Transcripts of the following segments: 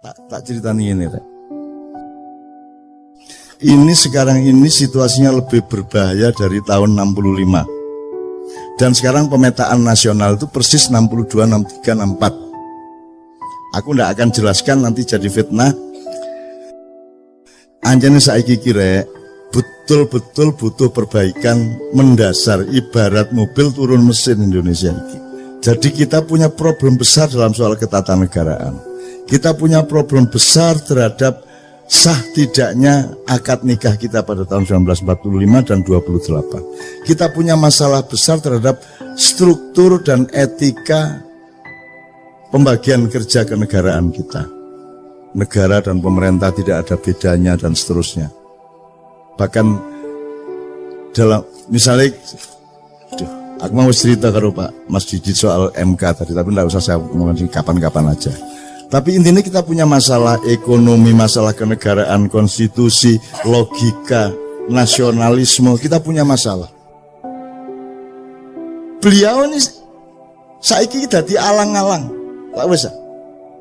Tak ceritani ini, Rek. Ini sekarang ini situasinya lebih berbahaya dari tahun 65. Dan sekarang pemetaan nasional itu persis 62, 63, 64. Aku ndak akan jelaskan, nanti jadi fitnah. Anjane saiki kira betul-betul butuh perbaikan mendasar, ibarat mobil turun mesin Indonesia ini. Jadi kita punya problem besar dalam soal ketatanegaraan. Kita punya problem besar terhadap sah tidaknya akad nikah kita pada tahun 1945 dan 28. Kita punya masalah besar terhadap struktur dan etika pembagian kerja kenegaraan kita. Negara dan pemerintah tidak ada bedanya dan seterusnya. Bahkan dalam misalnya, aku mau cerita karo Pak Mas Didit soal MK tadi, tapi tidak usah saya ngomongin kapan-kapan aja. Tapi intinya kita punya masalah ekonomi, masalah kenegaraan, konstitusi, logika, nasionalisme, kita punya masalah. Beliau ini saiki dadi alang-alang, tak bisa.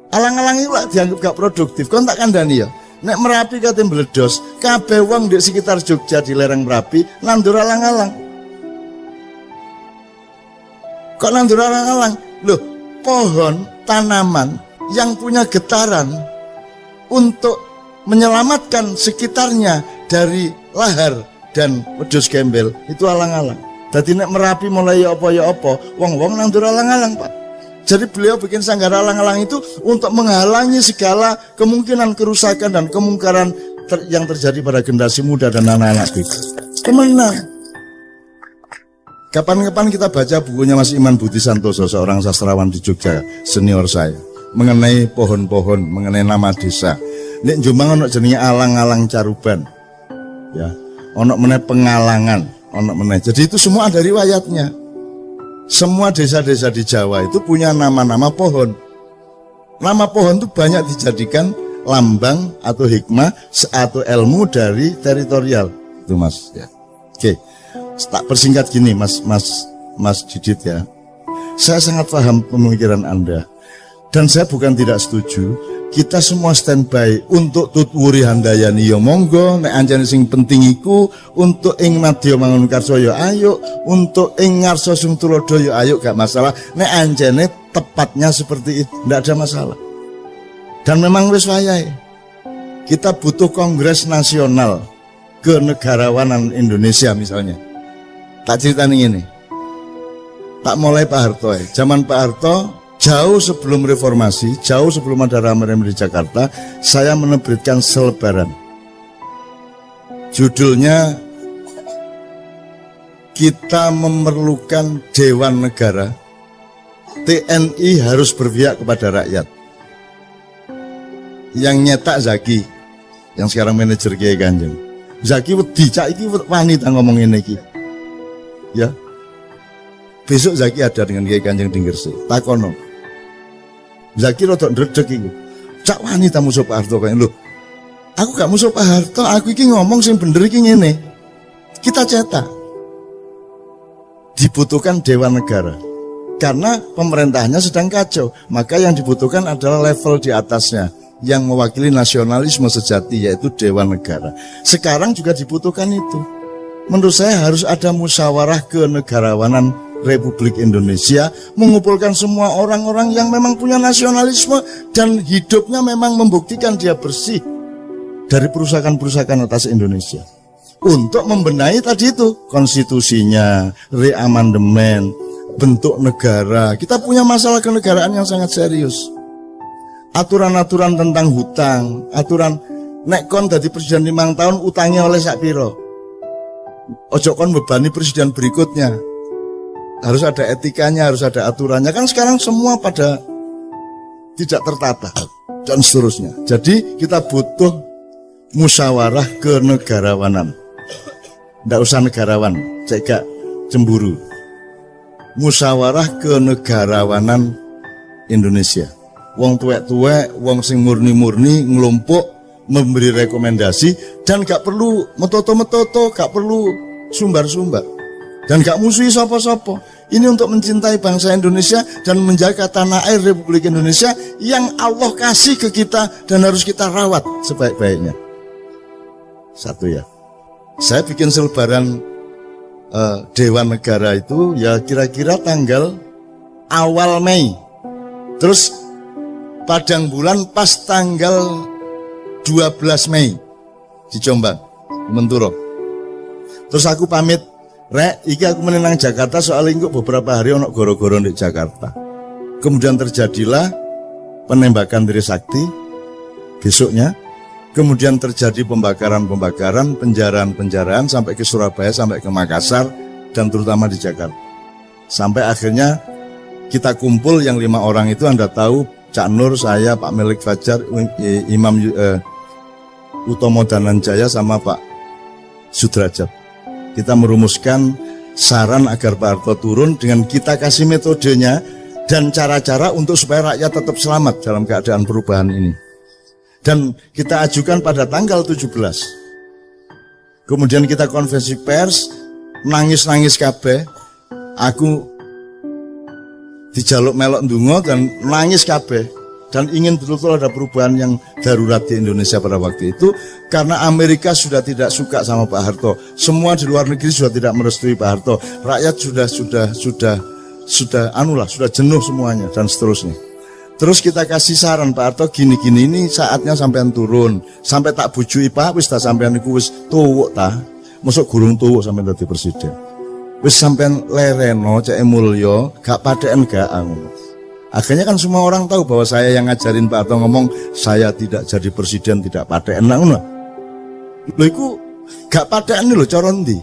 Alang-alang itu dianggap gak produktif. Kon tak kandhani ya. Nek Merapi kate mbledos, kabeh wong di sekitar Jogja di lereng Merapi nandur alang-alang. Kok nandur alang-alang? Loh, pohon, tanaman yang punya getaran untuk menyelamatkan sekitarnya dari lahar dan wedhus gembel itu alang-alang. Dadi nek Merapi mulai ya apa, wong-wong nandur alang-alang, Pak. Jadi beliau bikin sanggar alang-alang itu untuk menghalangi segala kemungkinan kerusakan dan kemungkaran yang terjadi pada generasi muda dan anak-anak kita. Kemenang. Kapan-kapan kita baca bukunya Mas Iman Budi Santoso, seorang sastrawan di Jogja, senior saya, mengenai pohon-pohon, mengenai nama desa. Nek Jombang ono jenenge alang-alang Caruban. Ya, ono meneh Pengalangan, ono meneh. Jadi itu semua ada riwayatnya. Semua desa-desa di Jawa itu punya nama-nama pohon. Nama pohon itu banyak dijadikan lambang atau hikmah atau ilmu dari teritorial. Itu Mas ya. Oke. Tak persingkat gini Mas Didit ya. Saya sangat paham pemikiran Anda. Dan saya bukan tidak setuju. Kita semua standby untuk tutwuri handayani ya monggo, nek anjane sing penting iku untuk ing madya Mangunkarsa ya ayo, untuk ing ngarsa sing tulodo ya ayo, gak masalah. Nek anjane tepatnya seperti itu, ndak ada masalah. Dan memang wis wayahe. Kita butuh kongres nasional kenegarawanan Indonesia misalnya. Tak ceritani ini. Tak mulai Pak Harto ya. Zaman Pak Harto jauh sebelum reformasi, jauh sebelum ada rame-rame di Jakarta, saya menerbitkan selebaran. Judulnya, kita memerlukan Dewan Negara, TNI harus berpihak kepada rakyat. Yang nyetak Zaki, yang sekarang manajer Kiai Kanjeng. Zaki wedi, cak iki wanita ngomong ini iki. Ya. Besok Zaki ada dengan Kiai Kanjeng di Gresik. Takono. Zaki rodok ndredeg iku. Cak wanita musuh Pak Harto kaya lho. Aku gak musuh Pak Harto, aku iki ngomong sing bener iki ngene. Kita cetak. Dibutuhkan Dewan Negara. Karena pemerintahnya sedang kacau, maka yang dibutuhkan adalah level di atasnya yang mewakili nasionalisme sejati, yaitu Dewan Negara. Sekarang juga dibutuhkan itu. Menurut saya harus ada musyawarah kenegarawanan Republik Indonesia, mengumpulkan semua orang-orang yang memang punya nasionalisme dan hidupnya memang membuktikan dia bersih dari perusakan-perusakan atas Indonesia, untuk membenahi tadi itu konstitusinya, reamandemen, bentuk negara. Kita punya masalah kenegaraan yang sangat serius. Aturan-aturan tentang hutang, aturan nek kon dadi presiden 5 tahun utangnya oleh sak piro, ojo kon bebani presiden berikutnya. Harus ada etikanya, harus ada aturannya. Kan sekarang semua pada tidak tertata dan seterusnya. Jadi kita butuh musyawarah kenegarawanan. Nggak usah negarawan, cek gak cemburu. Musyawarah kenegarawanan Indonesia. Wong tuwek-tuwek, wong sing murni-murni ngelompok memberi rekomendasi dan gak perlu metoto-metoto, gak perlu sumbar-sumbar. Dan gak musuhi sapa-sapa. Ini untuk mencintai bangsa Indonesia dan menjaga tanah air Republik Indonesia yang Allah kasih ke kita dan harus kita rawat sebaik-baiknya. Satu ya. Saya bikin selebaran Dewan Negara itu ya kira-kira tanggal awal Mei. Terus padang bulan pas tanggal 12 Mei di Jombang, Menturo. Terus aku pamit, Rek, iki aku menenang Jakarta soalnya kok beberapa hari ono goro-goro di Jakarta. Kemudian terjadilah penembakan Trisakti besoknya. Kemudian terjadi pembakaran-pembakaran, penjaraan-penjaraan sampai ke Surabaya, sampai ke Makassar, dan terutama di Jakarta. Sampai akhirnya kita kumpul yang 5 orang itu, Anda tahu, Cak Nur, saya, Pak Melik Fajar, Imam Utomo Dananjaya, sama Pak Sudrajat. Kita merumuskan saran agar Pak Harto turun dengan kita kasih metodenya dan cara-cara untuk supaya rakyat tetap selamat dalam keadaan perubahan ini. Dan kita ajukan pada tanggal 17. Kemudian kita konferensi pers, nangis-nangis kabeh. Aku dijaluk melok ndonga dan nangis kabeh. Dan ingin betul-betul ada perubahan yang darurat di Indonesia pada waktu itu. Karena Amerika sudah tidak suka sama Pak Harto. Semua di luar negeri sudah tidak merestui Pak Harto. Rakyat sudah jenuh semuanya dan seterusnya. Terus kita kasih saran, Pak Harto gini-gini, ini saatnya sampean turun. Sampai tak bujui Pak, wis tak sampean iku wis tuwuk ta. Mosok gurung tuwuk sampean dadi presiden. Wis sampean lereno cek mulya, gak padeken gak ngono. Akhirnya kan semua orang tahu bahwa saya yang ngajarin Pak Harto ngomong saya tidak jadi presiden tidak padeken ngono. Lho iku gak padeken lho cara ndi?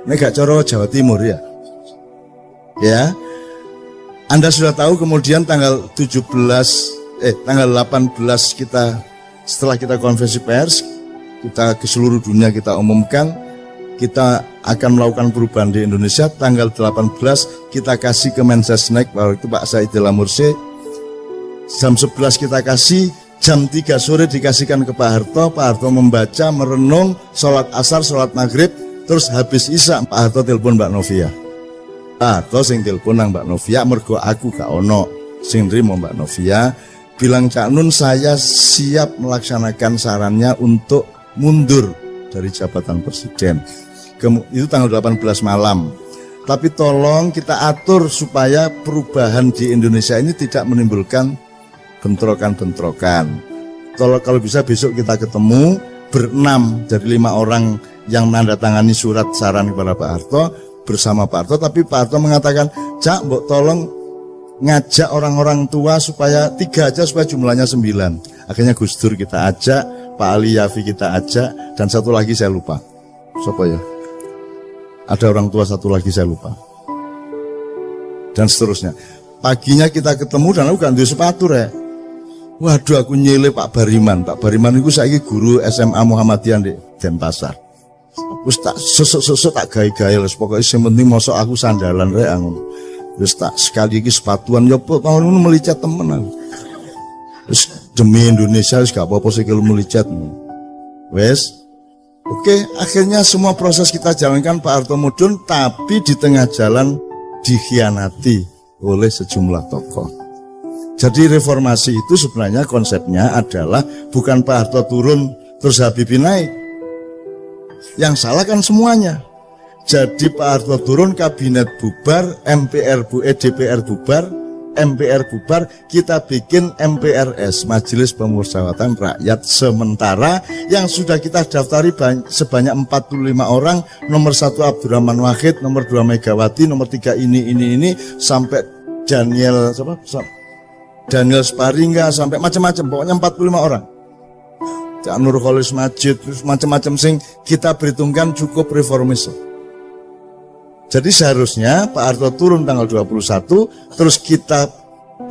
Nek gak cara Jawa Timur ya. Ya. Anda sudah tahu kemudian tanggal 18 kita setelah kita konferensi pers, kita ke seluruh dunia kita umumkan kita akan melakukan perubahan di Indonesia. Tanggal 18 kita kasih ke Mensesnek, bahwa itu Pak Saidillah Mursi. Jam 11 kita kasih, jam 3 sore dikasihkan ke Pak Harto. Pak Harto membaca, merenung, sholat asar, sholat maghrib, terus habis isya Pak Harto telepon Mbak Novia. Atau sing telepon nang Mbak Novia, mergo aku gak ono sing nrimo Mbak Novia, bilang Cak Nun saya siap melaksanakan sarannya untuk mundur dari jabatan presiden. Itu tanggal 18 malam. Tapi tolong kita atur supaya perubahan di Indonesia ini tidak menimbulkan bentrokan-bentrokan. Kalau bisa besok kita ketemu berenam dari 5 orang yang menandatangani surat saran kepada Pak Harto bersama Pak Harto, tapi Pak Harto mengatakan, Cak, mbok tolong ngajak orang-orang tua supaya 3 aja supaya jumlahnya 9. Akhirnya Gus Dur kita ajak, Pak Ali Yafi kita ajak, dan satu lagi saya lupa. Siapa ya? Ada orang tua satu lagi saya lupa. Dan seterusnya. Paginya kita ketemu dan aku gak duwe sepatu rek. Waduh aku nyele Pak Bariman. Pak Bariman itu saiki guru SMA Muhammadiyah di Denpasar. Wis tak sesuk-sesuk tak gawe-gawe wis pokoke sing penting mosok aku sandalan rek ngono. Wis tak sekali iki sepatuan yo tahun ngono melicet temen aku. Wis demi Indonesia wis gak apa-apa sikil melicet. Wis. Oke, akhirnya semua proses kita jalankan Pak Harto mudhun, tapi di tengah jalan dikhianati oleh sejumlah tokoh. Jadi reformasi itu sebenarnya konsepnya adalah bukan Pak Harto turun terus Habibie naik. Yang salah kan semuanya. Jadi Pak Harto turun, kabinet bubar, DPR bubar, MPR bubar, kita bikin MPRS, Majelis Pemusyawaratan Rakyat Sementara, yang sudah kita daftari sebanyak 45 orang, nomor 1 Abdurrahman Wahid, nomor 2 Megawati, nomor 3 ini, sampai Daniel Sparingga, sampai macam-macam, pokoknya 45 orang. Cak Nur Kholis Majid, macam-macam sing kita perhitungkan cukup reformis. Jadi seharusnya Pak Harto turun tanggal 21, terus kita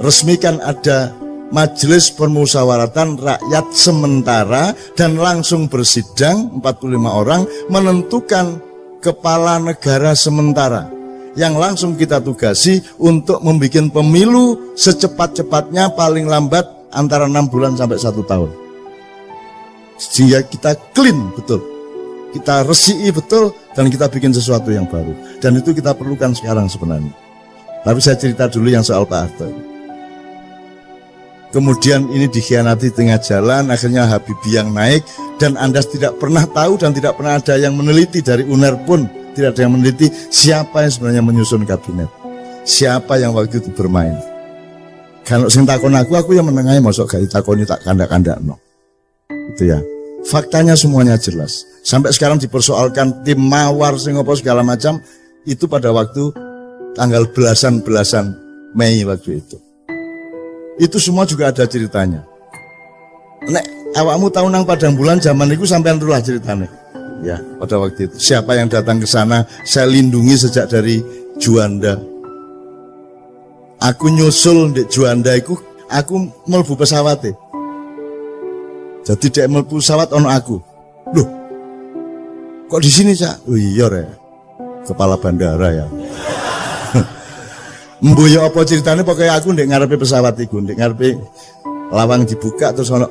resmikan ada Majelis Permusyawaratan Rakyat Sementara dan langsung bersidang 45 orang menentukan kepala negara sementara yang langsung kita tugasi untuk membuat pemilu secepat-cepatnya, paling lambat antara 6 bulan sampai 1 tahun. Sehingga kita clean betul, kita resiki betul, dan kita bikin sesuatu yang baru. Dan itu kita perlukan sekarang sebenarnya. Tapi saya cerita dulu yang soal Pak Harto. Kemudian ini dikhianati tengah jalan, akhirnya Habibie yang naik, dan Anda tidak pernah tahu dan tidak pernah ada yang meneliti, dari UNER pun tidak ada yang meneliti siapa yang sebenarnya menyusun kabinet, siapa yang waktu itu bermain. Kalau sing takon aku yang menengahi, masuk gak ditakoni tak kandak-kandak no. Itu ya. Faktanya semuanya jelas. Sampai sekarang dipersoalkan tim mawar sing apa segala macam, itu pada waktu tanggal belasan Mei waktu itu. Itu semua juga ada ceritanya. Nek awakmu tahu nang Padang Bulan zaman itu sampean rulah ceritanya. Ya, pada waktu itu siapa yang datang ke sana, saya lindungi sejak dari Juanda. Aku nyusul di Juanda itu, aku mlebu pesawat. Jadi dek mlebu pesawat ono aku. Loh, kok di sini Cak? Oh iya ya, kepala bandara ya. Mbuyo apa ceritanya, pokoknya aku ndek ngarepe pesawat iku, ndek ngarepe lawang dibuka terus ono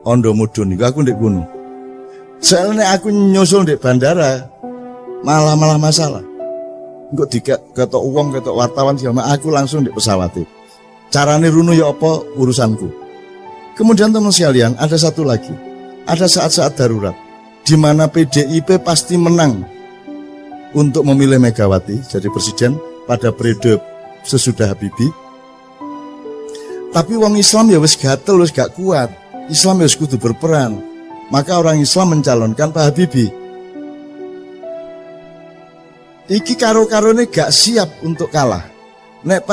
ondo mudun iku, aku ndek kono. Soalnya aku nyusul ndek bandara malah masalah. Engko diketok uang, ketok wartawan segala, aku langsung ndek pesawat itu. Carane runu ya apa urusanku. Kemudian teman sekalian, ada satu lagi. Ada saat-saat darurat di mana PDIP pasti menang untuk memilih Megawati jadi presiden pada periode sesudah Habibie. Tapi wong Islam ya wis gatel, wis gak kuat. Islam ya wis kudu berperan. Maka orang Islam mencalonkan Pak Habibie. Iki karo-karone gak siap untuk kalah. Nek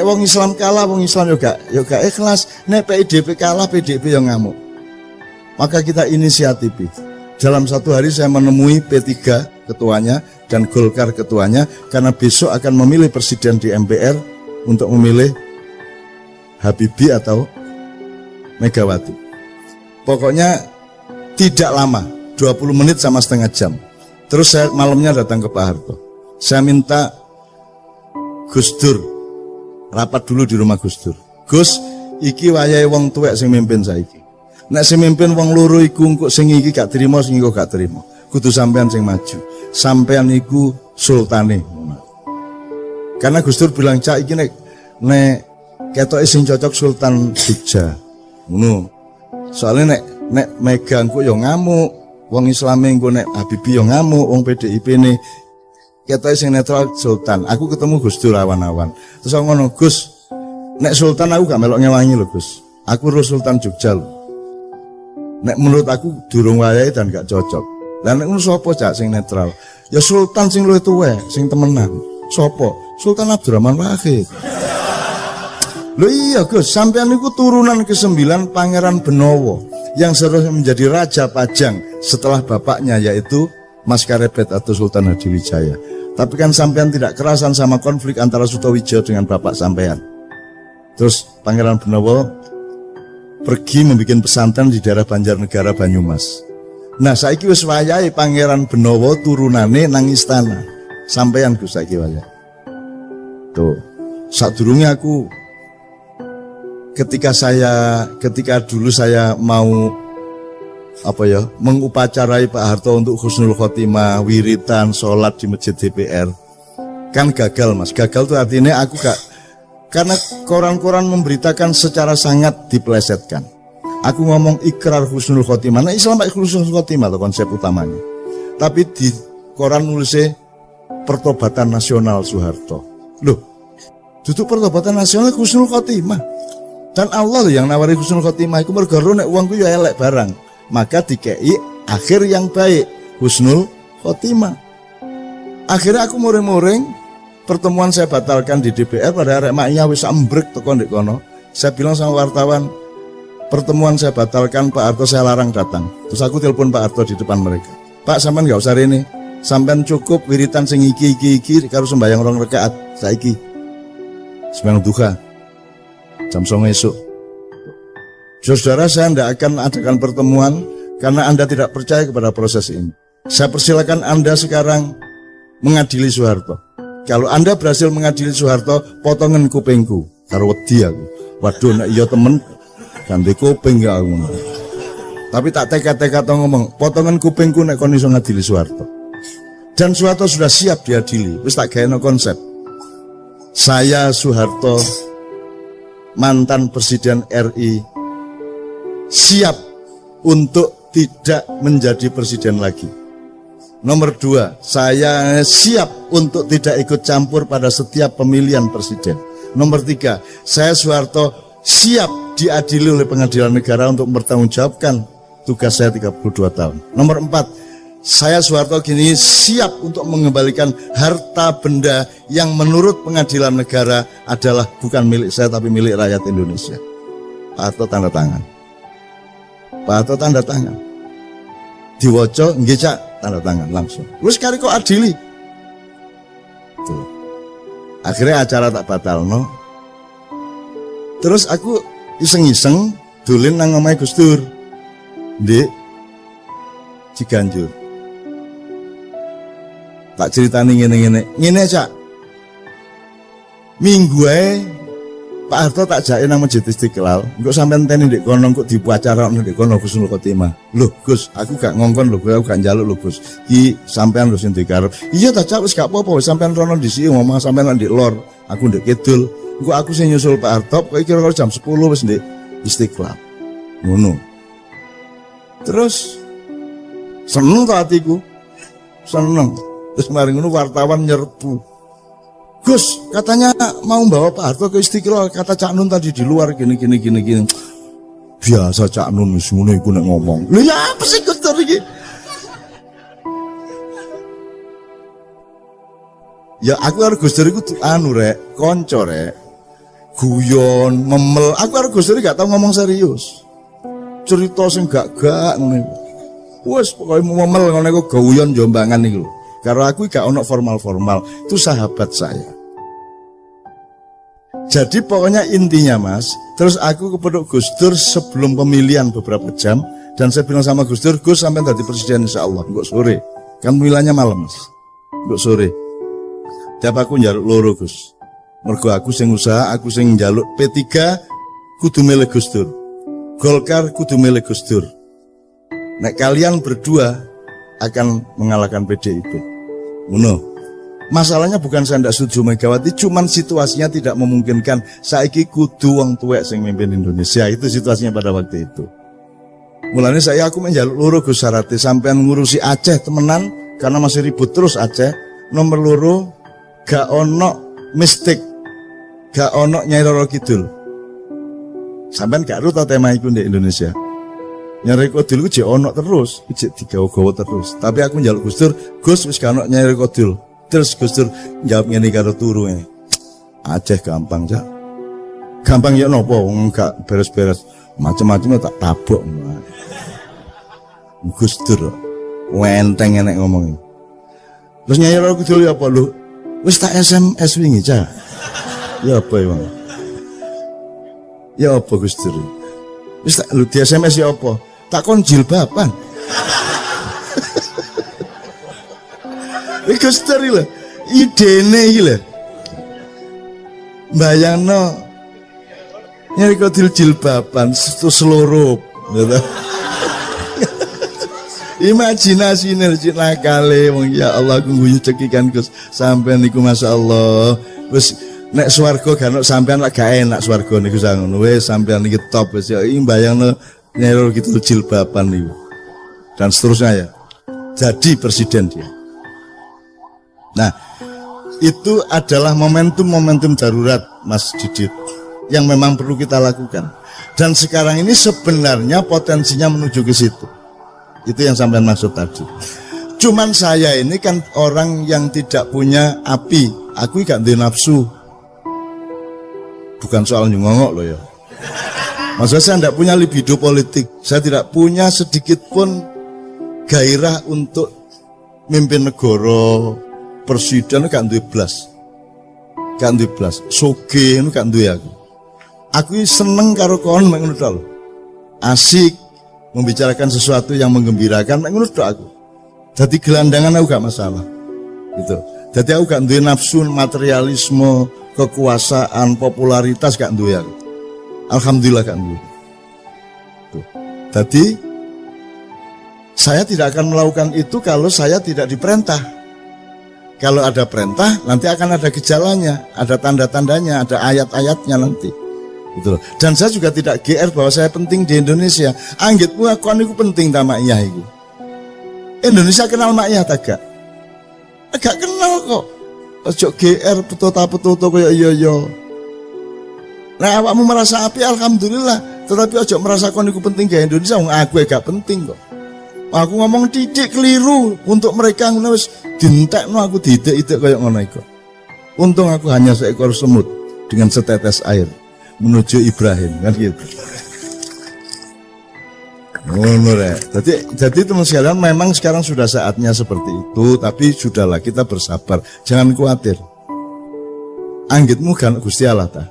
wong Islam kalah, wong Islam yo gak ikhlas. Nek PDIP kalah, PDIP yang ngamuk. Maka kita inisiatif. Dalam satu hari saya menemui P3 ketuanya dan Golkar ketuanya, karena besok akan memilih presiden di MPR untuk memilih Habibie atau Megawati. Pokoknya tidak lama, 20 menit sama setengah jam. Terus saya malamnya datang ke Pak Harto. Saya minta Gus Dur rapat dulu di rumah Gus Dur. Gus, iki wayahe wong tuwek sing mimpin saiki. Nek sing mimpin wong loro iku engko sing iki gak trimo, sing iku gak trimo. Kudu sampean sing maju. Sampean iku sultane. Karena Gus Dur bilang, "Cak iki nek ketoke sing cocok Sultan Jogja." Ngono. Soalnya nek Mega engko yo ngamuk, wong Islame engko nek Habibie yo ngamuk, wong PDIP ne ketoke sing netral Sultan. Aku ketemu Gus Dur awan-awan. Terus aku ngono, "Gus, nek Sultan aku gak melok ngewangi lho, Gus. Aku ro Sultan Jogja lho. Nek menurut aku durung wayahe dan gak cocok. Lah nek ngono sapa Cak sing netral? Ya Sultan sing luwih tuwek, sing temenan. Sapa? Sultan Abdurrahman Wahid." Loh iya Gus, sampean niku turunan ke-9 Pangeran Benowo yang seharusnya menjadi Raja Pajang setelah bapaknya, yaitu Mas Karebet atau Sultan Hadiwijaya. Tapi kan sampean tidak kerasan sama konflik antara Sutowijo dengan bapak sampean. Terus Pangeran Benowo pergi membuat pesantren di daerah Banjarnegara Banyumas. Nah saiki wis wayahe Pangeran Benowo turunane nang istana. Sampeyan Gus saiki wayahe. Tuh, sadurunge aku ketika dulu saya mau mengupacarai Pak Harto untuk husnul khotimah, wiritan, sholat di masjid DPR, kan gagal Mas. Gagal tuh artinya aku gak, karena koran-koran memberitakan secara sangat dipelesetkan. Aku ngomong ikrar husnul khotimah. Nah Islam pakai husnul khotimah tuh konsep utamanya. Tapi di koran nulisnya pertobatan nasional Soeharto. Loh, duduk pertobatan nasional husnul khotimah. Dan Allah yang nawari husnul khotimah iku mergo nek uangku yo elek barang. Maka dikei akhir yang baik, husnul khotimah. Akhirnya aku muring-muring, pertemuan saya batalkan di DPR pada arek maknya wis ambrek teko ndek kono. Saya bilang sama wartawan, pertemuan saya batalkan, Pak Harto saya larang datang. Terus aku telepon Pak Harto di depan mereka. Pak, sampean gak usah rene. Sampean cukup wiritan sing iki karo sembahyang 2 rakaat saiki. Sembahyang duha jam 09.00 esuk. Saudara, saya tidak akan adakan pertemuan karena Anda tidak percaya kepada proses ini. Saya persilakan Anda sekarang mengadili Soeharto. Kalau Anda berhasil mengadili Soeharto, potongan kupingku karo wedi aku. Waduh, nek iya temen ganti kuping gak aku. Tapi tak teka-teka ngomong, potongan kupingku nek kon iso ngadili Soeharto. Dan Soeharto sudah siap diadili, wis tak gawe konsep. Saya Soeharto, mantan Presiden RI, siap untuk tidak menjadi presiden lagi. Nomor 2, saya siap untuk tidak ikut campur pada setiap pemilihan presiden. Nomor 3, saya Soeharto siap diadili oleh pengadilan negara untuk mempertanggungjawabkan tugas saya 32 tahun. Nomor 4, saya Soeharto kini siap untuk mengembalikan harta benda yang menurut pengadilan negara adalah bukan milik saya tapi milik rakyat Indonesia. Pak Harto tanda tangan. Pak Harto tanda tangan. Diwoco nggih Cak, tanda tangan langsung. Wis kari kok adili. Tuh. Akhirnya acara tak batalno. Terus aku iseng-iseng dolen nang omahe Gus Dur. Ndek Ciganjur. Tak ceritani ngene Cak. Minggu ae Pak Harto tak jake nang Masjid Istiqlal, engko sampean teni ndek kono engko dipu acara ndek kono Husnul Khotimah. Loh Gus, aku gak ngongkon lho, aku gak njaluk lho Gus. Iki sampean lho sing dikarep. Iya ta Cak, wis gak apa-apa, sampean rono dhisik ngomong sampean ndek lor, aku ndek kidul. Engko aku sing nyusul Pak Harto, kok kira-kira jam 10 wis ndek Istiqlal. Ngono. Terus seneng ta atiku. Seneng. Terus mari ngono wartawan nyerbu. Gus, katanya mau bawa Pak Harto ke Istiqlal, kata Cak Nun tadi di luar gini. Biasa Cak Nun wis ngono iku nek ngomong. Lho ya apa sih Gus Dur iki? Ya aku karo Gus Dur iku rek, kanca rek. Guyon, memel. Aku karo Gus Dur gak tau ngomong serius. Cerita sing gak ngene. Wes pokoke memel ngene iku guyon jombangan iki lho. Karo aku gak ono formal-formal, itu sahabat saya. Jadi pokoknya intinya Mas, terus aku kepeduk Gus Dur sebelum pemilihan beberapa jam, dan saya bilang sama Gus Dur, Gus sampai tadi presiden insya Allah, enggak sore, kan pemilihannya malam Mas, enggak sore. Tiap aku njaluk loro Gus, mergo aku sing usaha, aku sing njaluk P3 kudu milih Gus Dur, Golkar kudu milih Gus Dur. Nek kalian berdua akan mengalahkan PDIP. Ngono. Masalahnya bukan saya tidak setuju Megawati, cuman situasinya tidak memungkinkan. Saiki kudu wong tuwek sing mimpin Indonesia, itu situasinya pada waktu itu. Mulanya aku menjaluk loro Gus Sarate sampean ngurusi Aceh temenan karena masih ribut terus Aceh. Nomor loro gak ono mistik, gak ono Nyai Roro Kidul. Sampean gak ruta tema iku di Indonesia. Nyai Kodil ku jek ono terus, jek digawa-gawa terus. Tapi aku njaluk Gus Dur, Gus wis gak ono Nyai Kodil. Terus Gus Dur jawab ngene karo turu ngene. Aceh gampang, Cak. Gampang ya napa wong gak beres-beres. Macam-macam tak tabok. Gus Dur enteng enek ngomong. Terus Nyai Kodil ya apa lho? Wis tak SMS wingi, Cak. Ya apa ya, Bang? Ya apa Gus Dur? Wis tak lho di SMS ya apa? Tak kon jilbaban. Iki Gus Dur lho, idene iki lho. Bayangno Nyai Kodil jilbaban seloro. Imajinasine cek nakale wong ya Allah aku guyu cekikan Gus sampean niku masyaallah. Wis nek swarga gak ono sampean lak gak enak swarga niku ngono wis sampean iki top wis ya iki mbayangno Nyai gitu jilbaban niku. Dan seterusnya ya. Jadi presiden dia. Nah, itu adalah momentum-momentum darurat Mas Didit yang memang perlu kita lakukan. Dan sekarang ini sebenarnya potensinya menuju ke situ. Itu yang sampean maksud tadi. Cuman saya ini kan orang yang tidak punya api. Aku gak duwe nafsu. Bukan soal nyongok loh ya. Maksudnya saya tidak punya libido politik. Saya tidak punya sedikit pun gairah untuk mimpin negara, presiden gak duwe blas. Gak duwe blas. Soge itu gak duwe aku. Aku seneng karo kon mek ngono tok. Asik membicarakan sesuatu yang menggembirakan mek ngono tok aku. Dadi gelandangan aku gak masalah. Gitu. Dadi aku gak duwe nafsu materialisme, kekuasaan, popularitas gak duwe aku. Alhamdulillah gak duwe. Tuh. Jadi saya tidak akan melakukan itu kalau saya tidak diperintah. Kalau ada perintah, nanti akan ada gejalanya, ada tanda-tandanya, ada ayat-ayatnya nanti. Gitu loh. Dan saya juga tidak GR bahwa saya penting di Indonesia. Anggitmu aku niku penting ta mak iyah iku. Indonesia kenal mak iyah ta gak? Gak kenal kok. Ojo GR petuta-petuta kaya iya. Nah awakmu merasa api alhamdulillah, tetapi ojo merasa kon niku penting di Indonesia, wong aku gak penting kok. Aku ngomong titik keliru untuk mereka ngono wis dientekno aku didik-idik kaya ngono iku. Untung aku hanya seekor semut dengan setetes air menuju Ibrahim kan gitu. Ngono rek. Jadi teman sekalian memang sekarang sudah saatnya seperti itu, tapi sudahlah kita bersabar, jangan khawatir. Anggitmu kan Gusti Allah ta.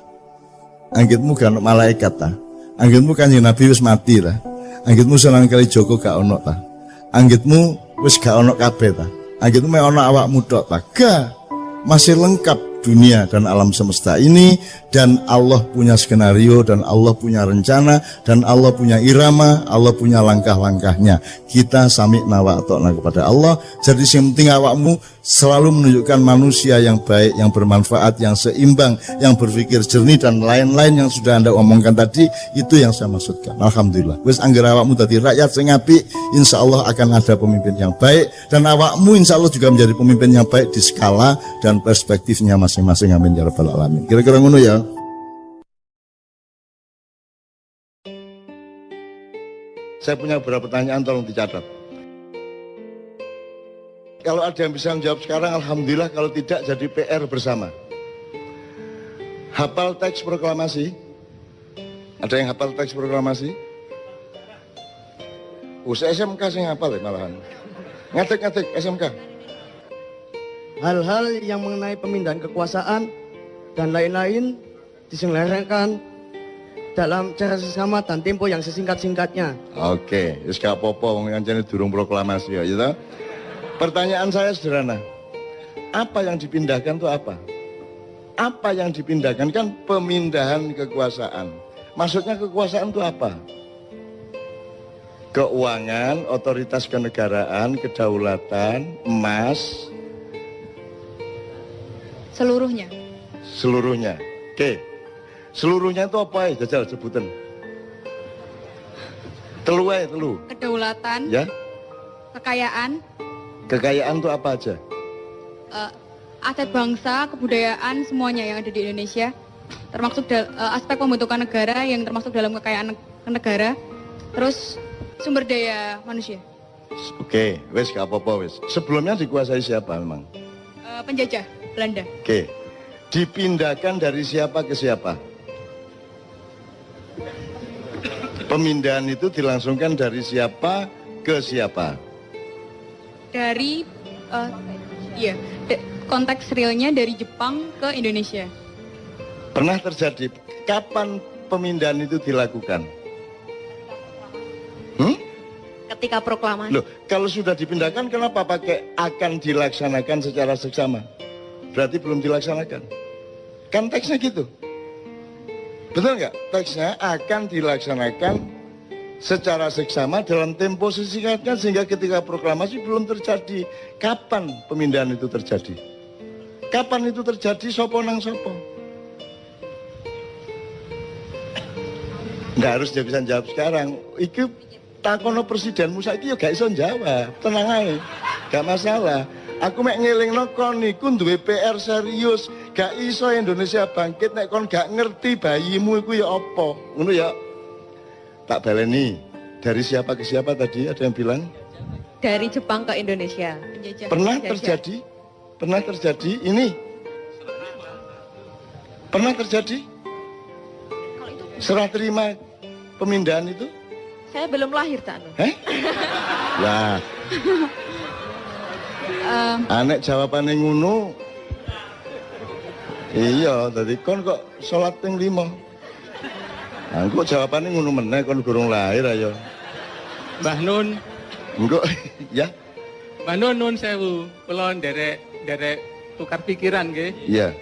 Anggitmu kan malaikat ta. Anggitmu kan Nabi wis mati ta. Anggitmu Sunan Kalijaga gak ono ta. Anggitmu wis gak ono kabeh ta. Anggitmu mek ono awakmu tok ta. Gak. Masih lengkap dunia dan alam semesta ini, dan Allah punya skenario, dan Allah punya rencana, dan Allah punya irama, Allah punya langkah-langkahnya. Kita sami'na wa ata'na kepada Allah. Jadi yang penting awakmu selalu menunjukkan manusia yang baik, yang bermanfaat, yang seimbang, yang berpikir jernih, dan lain-lain yang sudah Anda omongkan tadi. Itu yang saya maksudkan. Alhamdulillah wis anggere awakmu dadi rakyat sing apik, insya Allah akan ada pemimpin yang baik, dan awakmu insya Allah juga menjadi pemimpin yang baik di skala dan perspektifnya masing-masing. Amin ya rabbal alamin. Kira-kira ngono ya. Saya punya beberapa pertanyaan, tolong dicatat. Kalau ada yang bisa menjawab sekarang alhamdulillah, kalau tidak jadi PR bersama. Hafal teks proklamasi? Ada yang hafal teks proklamasi? Saya SMK sih hafal ya malahan. Ngatik SMK. Hal-hal yang mengenai pemindahan kekuasaan dan lain-lain diselenggarakan dalam cara sesama dan tempo yang sesingkat-singkatnya. Oke, wis gak apa-apa wong kancane durung proklamasi ya, gitu. Pertanyaan saya sederhana. Apa yang dipindahkan itu apa? Apa yang dipindahkan kan pemindahan kekuasaan. Maksudnya kekuasaan itu apa? Keuangan, otoritas kenegaraan, kedaulatan, emas, seluruhnya. Seluruhnya. Oke. Seluruhnya itu apa ya? Jajal sebutan. Telu. Kedaulatan. Ya. Kekayaan. Kekayaan itu apa aja? Aset bangsa, kebudayaan, semuanya yang ada di Indonesia. Termasuk aspek pembentukan negara yang termasuk dalam kekayaan negara. Terus sumber daya manusia. Oke, wes gak apa-apa wes. Sebelumnya dikuasai siapa memang? Penjajah Belanda. Oke. Dipindahkan dari siapa ke siapa? Pemindahan itu dilangsungkan dari siapa ke siapa? Dari konteks realnya dari Jepang ke Indonesia. Pernah terjadi. Kapan pemindahan itu dilakukan? Ketika proklamasi. Loh, kalau sudah dipindahkan kenapa pakai akan dilaksanakan secara seksama? Berarti belum dilaksanakan. Kan teksnya gitu. Betul nggak? Teksnya akan dilaksanakan secara seksama dalam tempo sesingkatnya, sehingga ketika proklamasi belum terjadi. Kapan pemindahan itu terjadi? Kapan itu terjadi? Sopo nang sopo? Nggak harus dia bisa jawab sekarang. Itu takono presidenmu saiki ya gak iso jawab. Tenang aja, gak masalah. Aku mek ngelingno kon niku duwe PR serius. Gak iso Indonesia bangkit nek kon gak ngerti bayimu iku ya apa. Ngono ya. Tak baleni. Dari siapa ke siapa tadi ada yang bilang? Dari Jepang ke Indonesia. Pernah terjadi? Pernah terjadi ini? Pernah terjadi? Serah terima pemindahan itu? Saya belum lahir, Cak Nur. Lah. Anek jawabannya ngono. Iya, tadi kon kok sholat ping 5. Engko jawabannya ngono meneh kon durung lahir ayo. Mbah Nun. Engko ya. Mbah Nun nun sewu. Kula nderek tukar pikiran nggih. Iya.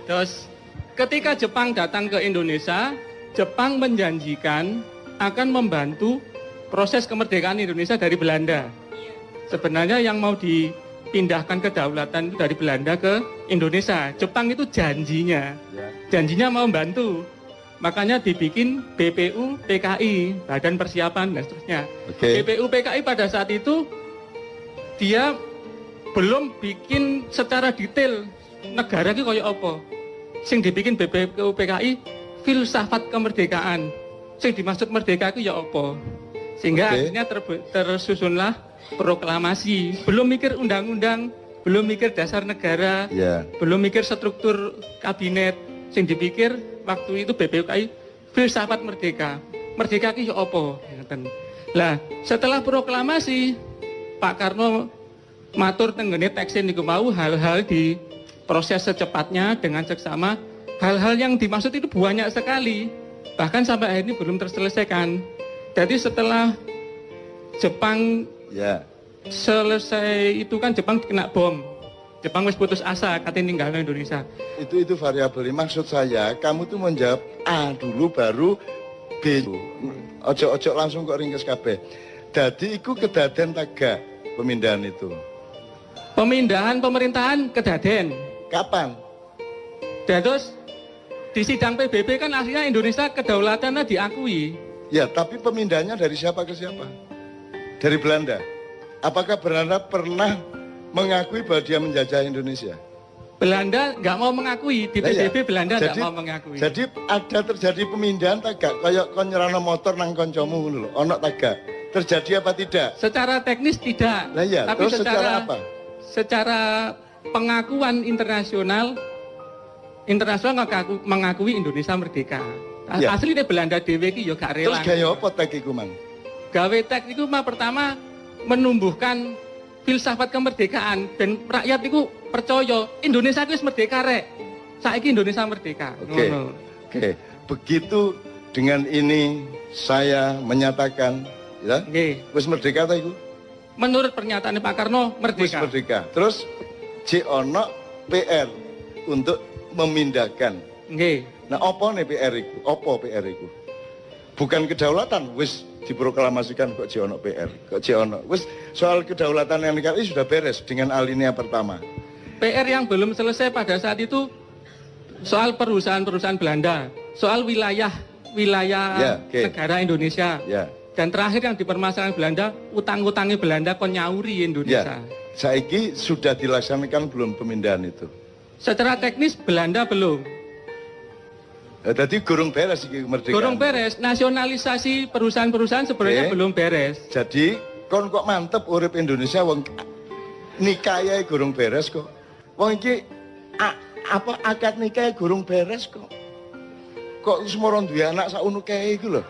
Terus ketika Jepang datang ke Indonesia, Jepang menjanjikan akan membantu proses kemerdekaan Indonesia dari Belanda. Sebenarnya yang mau pindahkan kedaulatan itu dari Belanda ke Indonesia. Jepang itu janjinya mau membantu. Makanya dibikin BPU PKI, Badan Persiapan dan seterusnya. BPU PKI pada saat itu dia belum bikin secara detail negara itu kayak apa. Sing dibikin BPU PKI filsafat kemerdekaan. Sing dimaksud merdeka itu ya apa. Sehingga akhirnya tersusunlah proklamasi. Belum mikir undang-undang, belum mikir dasar negara, belum mikir struktur kabinet. Sing dipikir waktu itu BPUKI filsafat merdeka. Merdeka ki yo apa? Lah, setelah proklamasi Pak Karno matur tenggene teksin niku mau hal-hal di proses secepatnya dengan seksama. Hal-hal yang dimaksud itu banyak sekali. Bahkan sampai akhir ini belum terselesaikan. Jadi setelah Jepang selesai itu kan Jepang kena bom. Jepang wis putus asa katanya ninggalin Indonesia. Itu variabel. Maksud saya, kamu tuh menjawab A dulu baru B. Ojo langsung kok ringkes kabeh. Dadi iku kedaden taga pemindahan itu. Pemindahan pemerintahan kedaden. Kapan? Terus di sidang PBB kan akhirnya Indonesia kedaulatannya diakui. Ya, tapi pemindahannya dari siapa ke siapa? Dari Belanda. Apakah Belanda pernah mengakui bahwa dia menjajah Indonesia? Belanda nggak mau mengakui, di PBB Belanda nggak mau mengakui. Jadi ada terjadi pemindahan tagak, kayak kon nyerano motor nang koncomu ngono lho, ono tagak. Terjadi apa tidak? Secara teknis tidak. Lah iya, tapi terus secara apa? Secara pengakuan internasional mengakui Indonesia merdeka. Ya. Asli deh Belanda dhewe iki ya gak rela. Terus gaya apa tek iku, Mang? Gawe tek iku mah pertama menumbuhkan filsafat kemerdekaan dan rakyat itu percaya Indonesia itu merdeka rek. Saiki Indonesia merdeka. Oke. Begitu dengan ini saya menyatakan ya. Wis merdeka ta iku? Menurut pernyataan Pak Karno merdeka. Wis merdeka. Terus ono PR untuk memindahkan. Nggih. Nah, apa nih PR iku? Apa PR iku? Bukan kedaulatan, wis diproklamasikan kok ono PR, kok ono. Wis soal kedaulatan yang NKRI sudah beres dengan alinea pertama. PR yang belum selesai pada saat itu soal perusahaan-perusahaan Belanda, soal wilayah negara Indonesia. Dan terakhir yang dipermasalahkan Belanda, utang-utangnya Belanda kon nyauri Indonesia. Saiki sudah dilaksanakan belum pemindahan itu? Secara teknis Belanda belum. Tadi gurung beres iki kemerdekaan. Gurung beres, nasionalisasi perusahaan-perusahaan sebenarnya belum beres. Jadi kon kok mantep urip Indonesia wong nikahe gurung beres kok. Wong iki apa akad nikah gurung beres kok. Kok semoro duwe anak sak unuke iku lho.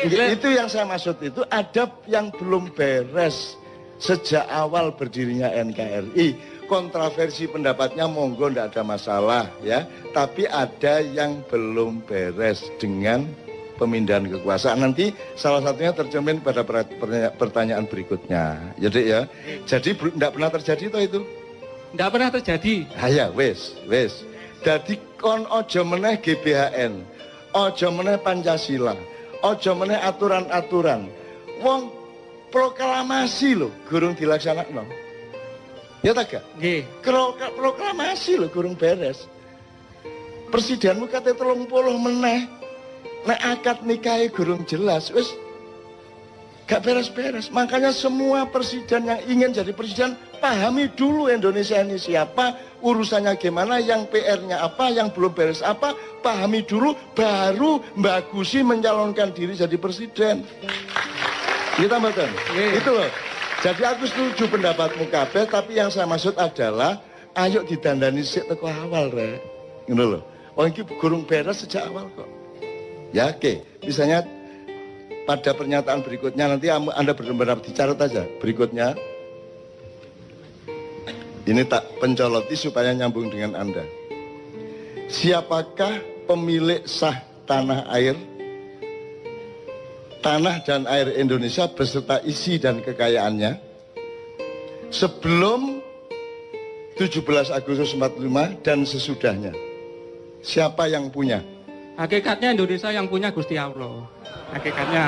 Itu yang saya maksud, itu ada yang belum beres sejak awal berdirinya NKRI. Kontroversi pendapatnya monggo ndak ada masalah ya, tapi ada yang belum beres dengan pemindahan kekuasaan. Nanti salah satunya tercermin pada pertanyaan berikutnya. Jadi ya, jadi ndak pernah terjadi toh itu? Ndak pernah terjadi. Ya wes. Jadi kon ojo meneh GBHN, ojo meneh Pancasila, ojo meneh aturan-aturan. Wong proklamasi loh, gurung dilaksanakno. Ya tak gak? Nggih. Proklamasi loh gurung beres. Presidenmu kate 30 meneh. Nek akad nikahe gurung jelas, wis gak beres-beres. Makanya semua presiden yang ingin jadi presiden pahami dulu Indonesia ini siapa, urusannya gimana, yang PR-nya apa, yang belum beres apa, pahami dulu baru bagusi mencalonkan diri jadi presiden. Kita betul. Itu loh. Jadi aku setuju pendapatmu kabeh, tapi yang saya maksud adalah ayo didandani sik teko awal rek. Ngono lho. Wong iki gurung beres sejak awal kok. Ya oke. Misalnya pada pernyataan berikutnya nanti Anda benar-benar dicatat aja berikutnya. Ini tak pencoloti supaya nyambung dengan Anda. Siapakah pemilik sah tanah air? Tanah dan air Indonesia beserta isi dan kekayaannya sebelum 17 Agustus 45 dan sesudahnya. Siapa yang punya? Hakikatnya Indonesia yang punya Gusti Allah. Hakikatnya.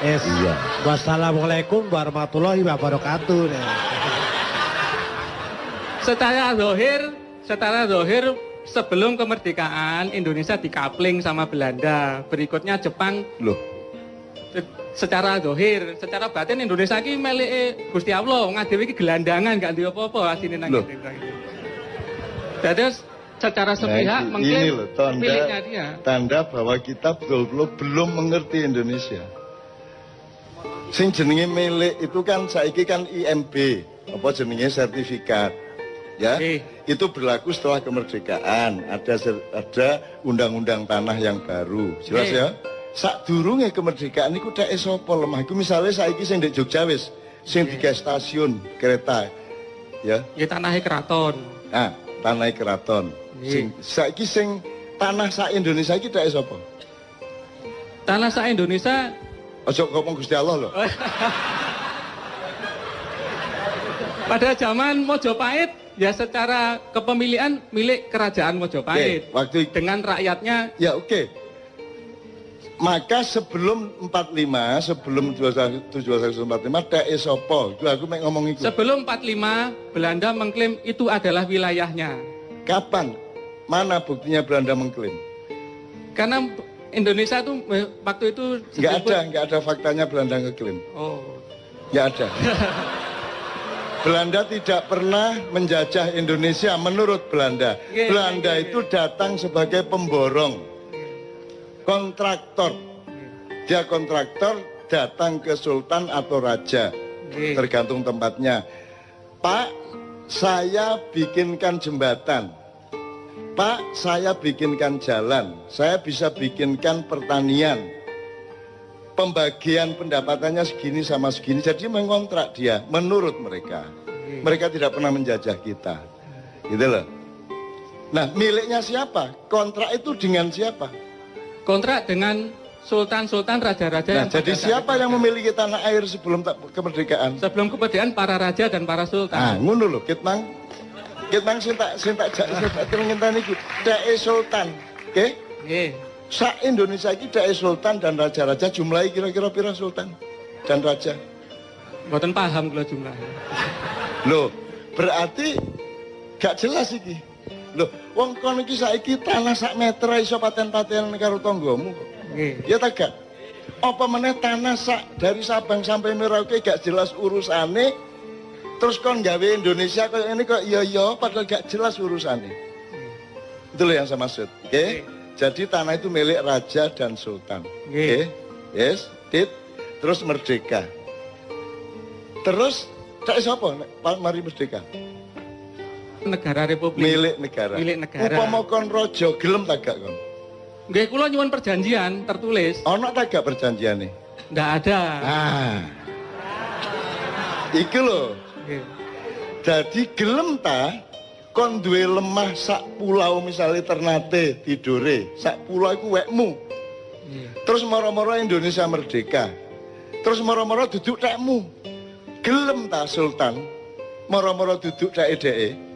Iya. Wassalamualaikum warahmatullahi wabarakatuh. Secara zahir sebelum kemerdekaan Indonesia dikapling sama Belanda, berikutnya Jepang. Loh, Secara zahir, secara batin Indonesia ki melike Gusti Allah, ngadewe iki gelandangan gak duwe apa-apa asine nang Loh. Indonesia iki. Terus secara sepihak ini mengklaim loh miliknya dia. tanda bahwa kita betul-betul belum mengerti Indonesia. Sing jenenge milik itu kan saiki kan IMB, apa jenenge sertifikat. Ya, itu berlaku setelah kemerdekaan. Ada undang-undang tanah yang baru. Jelas ya? Sadurunge kemerdekaan niku dak sapa lemah iku misale saiki sing ndek Jogja wis sing digawe stasiun kereta. Ya. Ya tanahe keraton. Nah, tanah keraton. Saiki sing tanah sak Indonesia iki dak sapa? Tanah sak Indonesia. Ojo ngomong Gusti Allah loh. Pada zaman Mojopahit ya secara kepemilikan milik kerajaan Mojopahit. Waktu dengan rakyatnya. Ya oke. Maka sebelum 45, sebelum 1745 dak sapa? Itu aku mek ngomong iku. Sebelum 45 Belanda mengklaim itu adalah wilayahnya. Kapan? Mana buktinya Belanda mengklaim? Karena Indonesia itu waktu itu nggak ada faktanya Belanda ngeklaim. Oh. Nggak ada. Belanda tidak pernah menjajah Indonesia menurut Belanda. Belanda itu datang sebagai pemborong. Kontraktor. Dia kontraktor datang ke sultan atau raja. Tergantung tempatnya. Pak, saya bikinkan jembatan. Pak, saya bikinkan jalan. Saya bisa bikinkan pertanian. Pembagian pendapatannya segini sama segini. Jadi mengontrak dia menurut mereka. Mereka tidak pernah menjajah kita. Gitu loh. Nah, miliknya siapa? Kontrak itu dengan siapa? Kontrak dengan sultan-sultan, raja-raja. Nah, jadi siapa yang memiliki tanah air sebelum kemerdekaan? Sebelum kemerdekaan para raja dan para sultan. Ah, ngono lho, Kitmang sing tak ngenteni iku dae sultan. Oke? Nggih. Sak Indonesia iki dae sultan dan raja-raja jumlahnya kira-kira pira sultan dan raja? Mboten paham kula jumlahnya. Loh, berarti gak jelas iki. Loh, wong kon iki saiki tanah sak meter iso paten-paten karo tanggamu kok. Nggih. Ya ta gak? Apa meneh tanah sak dari Sabang sampai Merauke gak jelas urusane, terus kon gawe Indonesia kok ini kok iya padahal gak jelas urusane. Itu loh yang saya maksud. Oke? Jadi tanah itu milik raja dan sultan. Oke? Yes, terus merdeka. Terus tak siapa? Mari merdeka. Negara Republik. Milik negara. Milik negara. Upama kon rojo gelem tak gak kon? Nggih, kula nyuwun perjanjian tertulis. Ono tak gak perjanjiane? Ndak ada. Ah. Iki lho. Nggih. Jadi gelem ta kon duwe lemah sak pulau misalnya Ternate tidure, sak pulau iku wekmu. Terus moro-moro Indonesia merdeka. Terus moro-moro duduk tekmu. Gelem ta sultan? Moro-moro duduk dhek-dheke.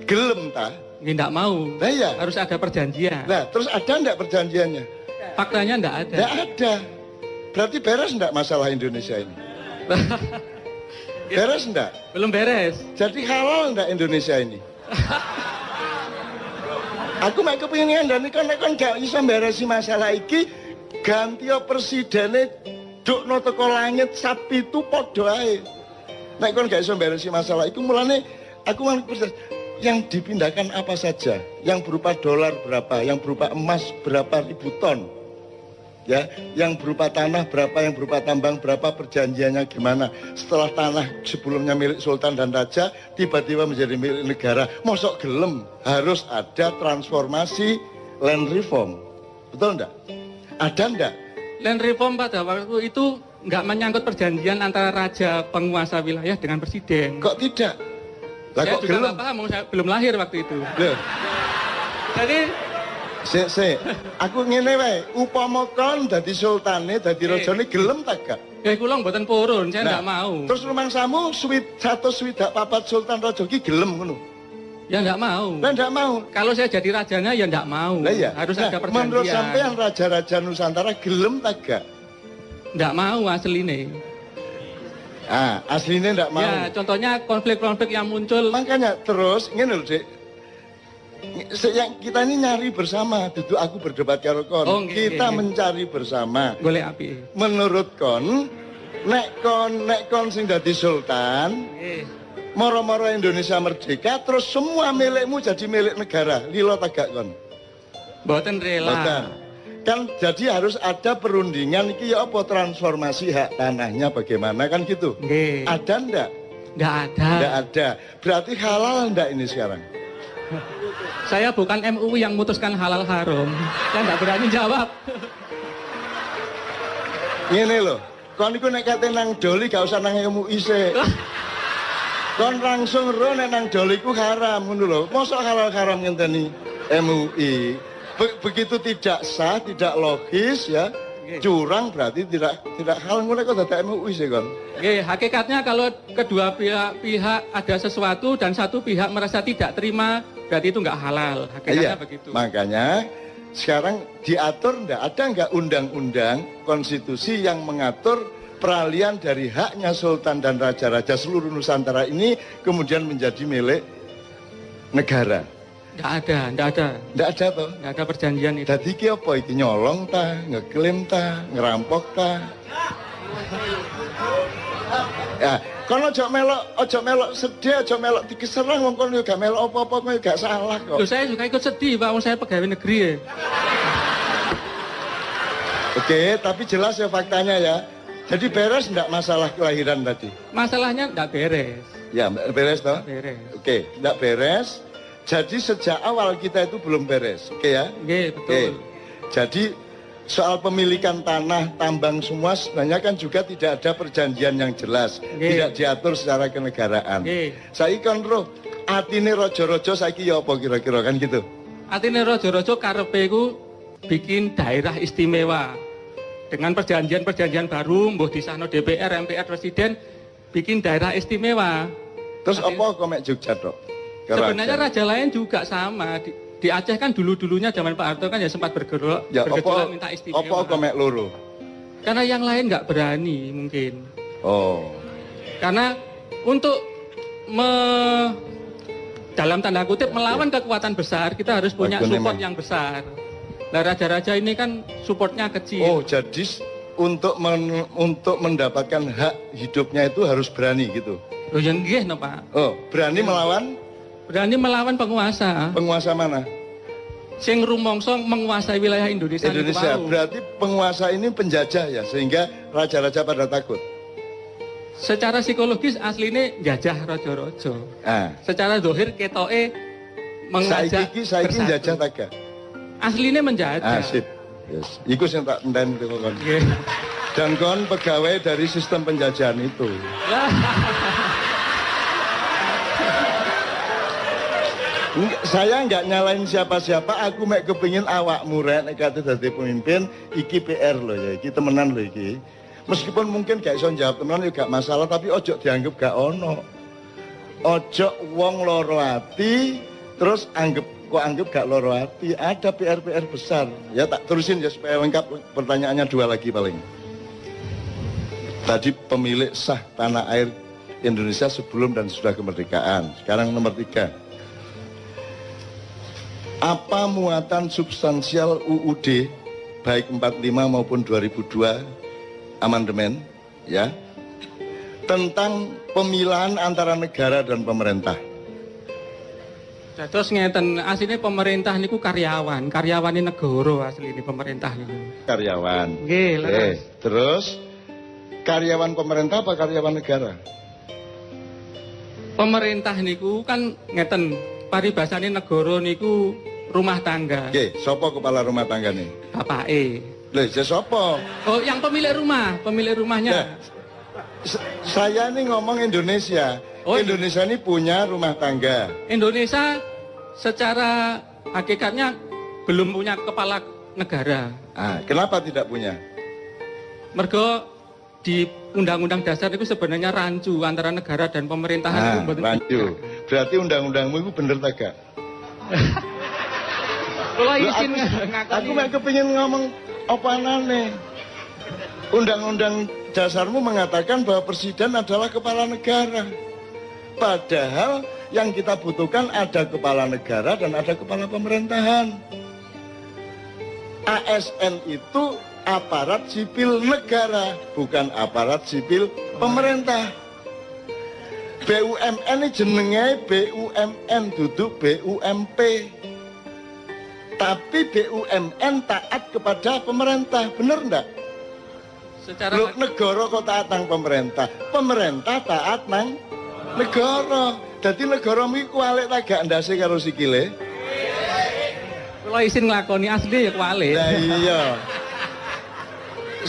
Gelem ta? Nggih, ndak mau. Nah, iya. Harus ada perjanjian. Nah, terus ada ndak perjanjiannya? Faktanya ndak ada. Ndak ada. Berarti beres ndak masalah Indonesia ini? Beres ndak? Belum beres. Jadi halal ndak Indonesia ini? Aku mek kepengin ngandani kon nek kon gak iso beresi masalah iki, ganti presidene dukno teko langit sapi itu padha ae. Nek kon gak iso beresi masalah iku mulane aku yang dipindahkan apa saja, yang berupa dolar berapa, yang berupa emas berapa ribu ton, ya, yang berupa tanah berapa, yang berupa tambang berapa, perjanjiannya gimana. Setelah tanah sebelumnya milik sultan dan raja tiba-tiba menjadi milik negara, mosok gelem harus ada transformasi land reform, betul enggak? Ada enggak? Land reform pada waktu itu nggak menyangkut perjanjian antara raja penguasa wilayah dengan presiden. Kok tidak? Lah Saya kok juga gelem? nggak paham, saya belum lahir waktu itu. Loh. Jadi Aku ngene wae, upama kon dadi sultane, dadi rajane gelem tak gak? kula mboten purun, saya nggak mau. Terus rumangsamu 164 sultan raja ki gelem ngono. Ya nggak mau. Lah ndak mau. Kalau saya jadi rajanya ya nggak mau. Lah iya. Harus ada perjanjian. Menurut sampean raja-raja Nusantara gelem tak gak? ndak mau asline. Aslinya ndak mau. Ya, contohnya konflik-konflik yang muncul. Makanya terus ngene lho, Dik. Yang kita ini nyari bersama, duduk aku berdebat karo kon. Oh, nggih, Kita nggih. mencari bersama. Golek api. Menurut kon, nek kon sing dadi sultan, Nggih. moro-moro Indonesia merdeka, terus semua milikmu jadi milik negara. Lilo tagak kon. Mboten rela. Mboten. Kan jadi harus ada perundingan iki ya apa transformasi hak tanahnya bagaimana kan gitu. Nggih. Ada ndak? Ndak ada. Ndak ada. Berarti halal ndak ini sekarang? Saya bukan MUI yang memutuskan halal haram. Saya nggak berani jawab. Ngene lho, kon iku nek kate nang doli gak usah nang MUI sik. Kon langsung ro nek nang doli ku haram ngono lho. Mosok halal haram ngenteni MUI. Begitu tidak sah, tidak logis ya. Curang berarti tidak halal ngono kok dadak MUI sik kon. Nggih, hakikatnya kalau kedua pihak ada sesuatu dan satu pihak merasa tidak terima, berarti itu nggak halal. Hakikatnya begitu. Makanya sekarang diatur ada nggak undang-undang konstitusi yang mengatur peralihan dari haknya sultan dan raja-raja seluruh Nusantara ini kemudian menjadi milik negara. Nggak ada. Nggak ada toh. Nggak ada perjanjian itu. Dadi iki apa iki nyolong ta, ngeklaim ta, ngerampok ta? Ya, kono ojo melok sedih, ojo melok dikiserang wong kono gak melok apa-apa kowe gak salah kok. Loh, saya juga ikut sedih, Pak, saya pegawai negeri ya. Oke, tapi jelas ya faktanya ya. Jadi beres enggak masalah kelahiran tadi? Masalahnya nggak beres. Ya, beres toh? Beres. Oke, enggak beres. Jadi sejak awal kita itu belum beres. Oke ya? Nggih, betul. Oke. Jadi soal pemilikan tanah, tambang semua sebenarnya kan juga tidak ada perjanjian yang jelas. Nggih. Tidak diatur secara kenegaraan. Nggih. Saiki kan roh, atine rojo-rojo saiki ya apa kira-kira kan gitu? Artinya rojo-rojo karepe ku bikin daerah istimewa. Dengan perjanjian-perjanjian baru, mbuh disahno DPR, MPR, Presiden, bikin daerah istimewa. Terus apa kok mek Jogja tok? Sebenarnya raja lain juga sama. Di Aceh kan dulu-dulunya zaman Pak Harto kan ya sempat bergejolak minta istimewa. Apa kok mek loro? Karena yang lain nggak berani mungkin. Oh. Karena untuk dalam tanda kutip melawan kekuatan besar, kita harus punya support yang besar. Nah, raja-raja ini kan supportnya kecil. Oh, jadi untuk mendapatkan hak hidupnya itu harus berani gitu. Oh, yang nggih no, Pak. Oh, berani melawan penguasa. Penguasa mana? Sing rumangsa menguasai wilayah Indonesia. Indonesia. Berarti penguasa ini penjajah ya, sehingga raja-raja pada takut. Secara psikologis aslinya jajah raja-raja. Secara zahir ketoke mengajak saiki jajah taga. Aslinya menjajah. Sip. Yes. Iku sing tak enten itu kon. Dan kon pegawai dari sistem penjajahan itu. Saya nggak nyalain siapa-siapa, aku mek kepingin awakmu rek nek kate dadi pemimpin, iki PR loh ya, iki temenan loh iki. Meskipun mungkin gak iso jawab temenan ya gak masalah, tapi ojo dianggap gak ono. Ojo wong loro ati terus anggap gak loro ati. Ada PR-PR besar. Ya tak terusin ya supaya lengkap, pertanyaannya 2 lagi paling. Tadi pemilik sah tanah air Indonesia sebelum dan sesudah kemerdekaan. Sekarang nomor 3. Apa muatan substansial UUD baik 45 maupun 2002 amandemen ya tentang pemilahan antara negara dan pemerintah? Terus ngeten, aslinya pemerintah niku karyawan ini negara aslinya pemerintah niku. Karyawan. Nggih, leres. Terus karyawan pemerintah apa karyawan negara? Pemerintah niku kan ngeten, paribasane negara niku rumah tangga. Nggih, sapa kepala rumah tangga nih? Bapake. Lha sapa? Oh, yang pemilik rumahnya. Saya nih ngomong Indonesia. Oh, Indonesia ini punya rumah tangga. Indonesia secara hakikatnya belum punya kepala negara. Kenapa tidak punya? Mergo di Undang-Undang Dasar itu sebenarnya rancu antara negara dan pemerintahan. Rancu. Berarti undang-undangmu itu bener tak gak? Kalau izin aku mek kepengin ngomong apa anane. Undang-undang dasarmu mengatakan bahwa presiden adalah kepala negara. Padahal yang kita butuhkan ada kepala negara dan ada kepala pemerintahan. ASN itu aparat sipil negara, bukan aparat sipil pemerintah. BUMN ini jenenge BUMN, duduk BUMP. Tapi BUMN taat kepada pemerintah, bener enggak? Secara Loh, negara kok taat nang pemerintah, pemerintah taat nang negara. Jadi negara mi kualik tak gak ndase karo sikile. kula isin nglakoni asli ya kuali. Lah iya.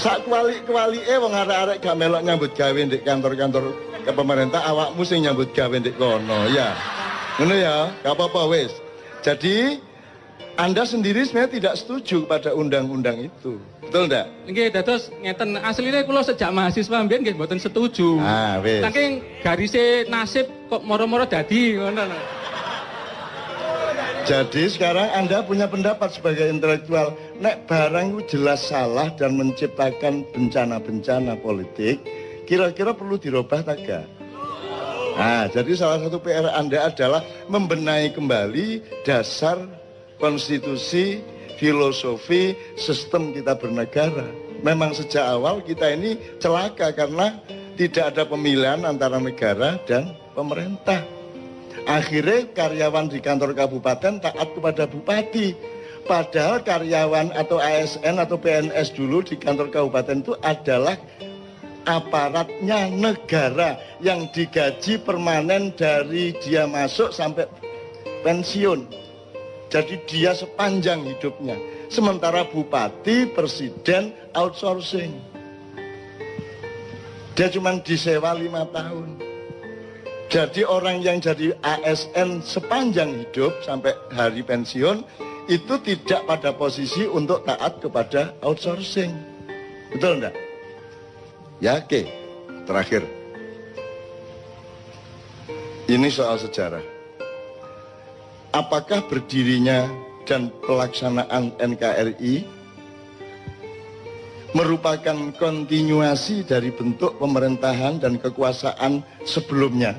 Sak kualik-kualike wong arek-arek gak melok nyambut gawe ndek kantor-kantor ke pemerintah, awakmu sing nyambut gawe ndek kono ya. Ngono ya, gak apa-apa wis. Jadi Anda sendiri sebenarnya tidak setuju pada undang-undang itu. Betul enggak? Nggih, dados ngeten asline kula sejak mahasiswa mbiyen nggih mboten setuju. Ah, wis. Saking garise nasib kok moro-moro dadi ngono lho. Jadi sekarang Anda punya pendapat sebagai intelektual, nek barang itu jelas salah dan menciptakan bencana-bencana politik, kira-kira perlu dirubah tak gak? Nah, jadi salah satu PR Anda adalah membenahi kembali dasar konstitusi, filosofi, sistem kita bernegara. Memang sejak awal kita ini celaka karena tidak ada pemilihan antara negara dan pemerintah. Akhirnya karyawan di kantor kabupaten taat kepada bupati. Padahal karyawan atau ASN atau PNS dulu di kantor kabupaten itu adalah aparatnya negara yang digaji permanen dari dia masuk sampai pensiun. Jadi dia sepanjang hidupnya. Sementara bupati, presiden outsourcing. Dia cuma disewa 5 tahun. Jadi orang yang jadi ASN sepanjang hidup sampai hari pensiun itu tidak pada posisi untuk taat kepada outsourcing. Betul enggak? Ya, oke. Terakhir. Ini soal sejarah. Apakah berdirinya dan pelaksanaan NKRI merupakan kontinuasi dari bentuk pemerintahan dan kekuasaan sebelumnya,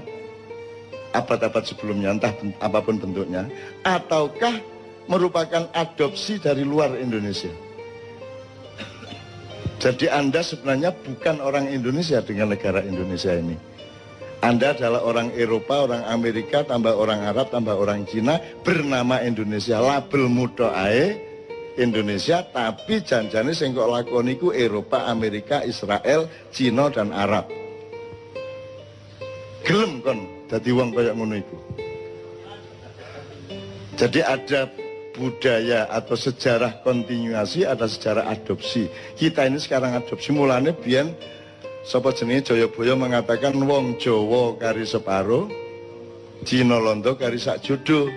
abad-abad sebelumnya, entah apapun bentuknya, ataukah merupakan adopsi dari luar Indonesia? Jadi Anda sebenarnya bukan orang Indonesia dengan negara Indonesia ini. Anda adalah orang Eropa, orang Amerika, tambah orang Arab, tambah orang Cina, bernama Indonesia, label muda ae Indonesia, tapi janjane sing kok lakoni ku Eropa, Amerika, Israel, Cina dan Arab. Gelem kon dadi wong kaya ngono iku. Jadi ada budaya atau sejarah kontinuasi, ada sejarah adopsi. Kita ini sekarang adopsi, mulane biyen sapa jenenge Jayabaya mengatakan wong Jawa kari separo, Cina Londo kari sak jodoh.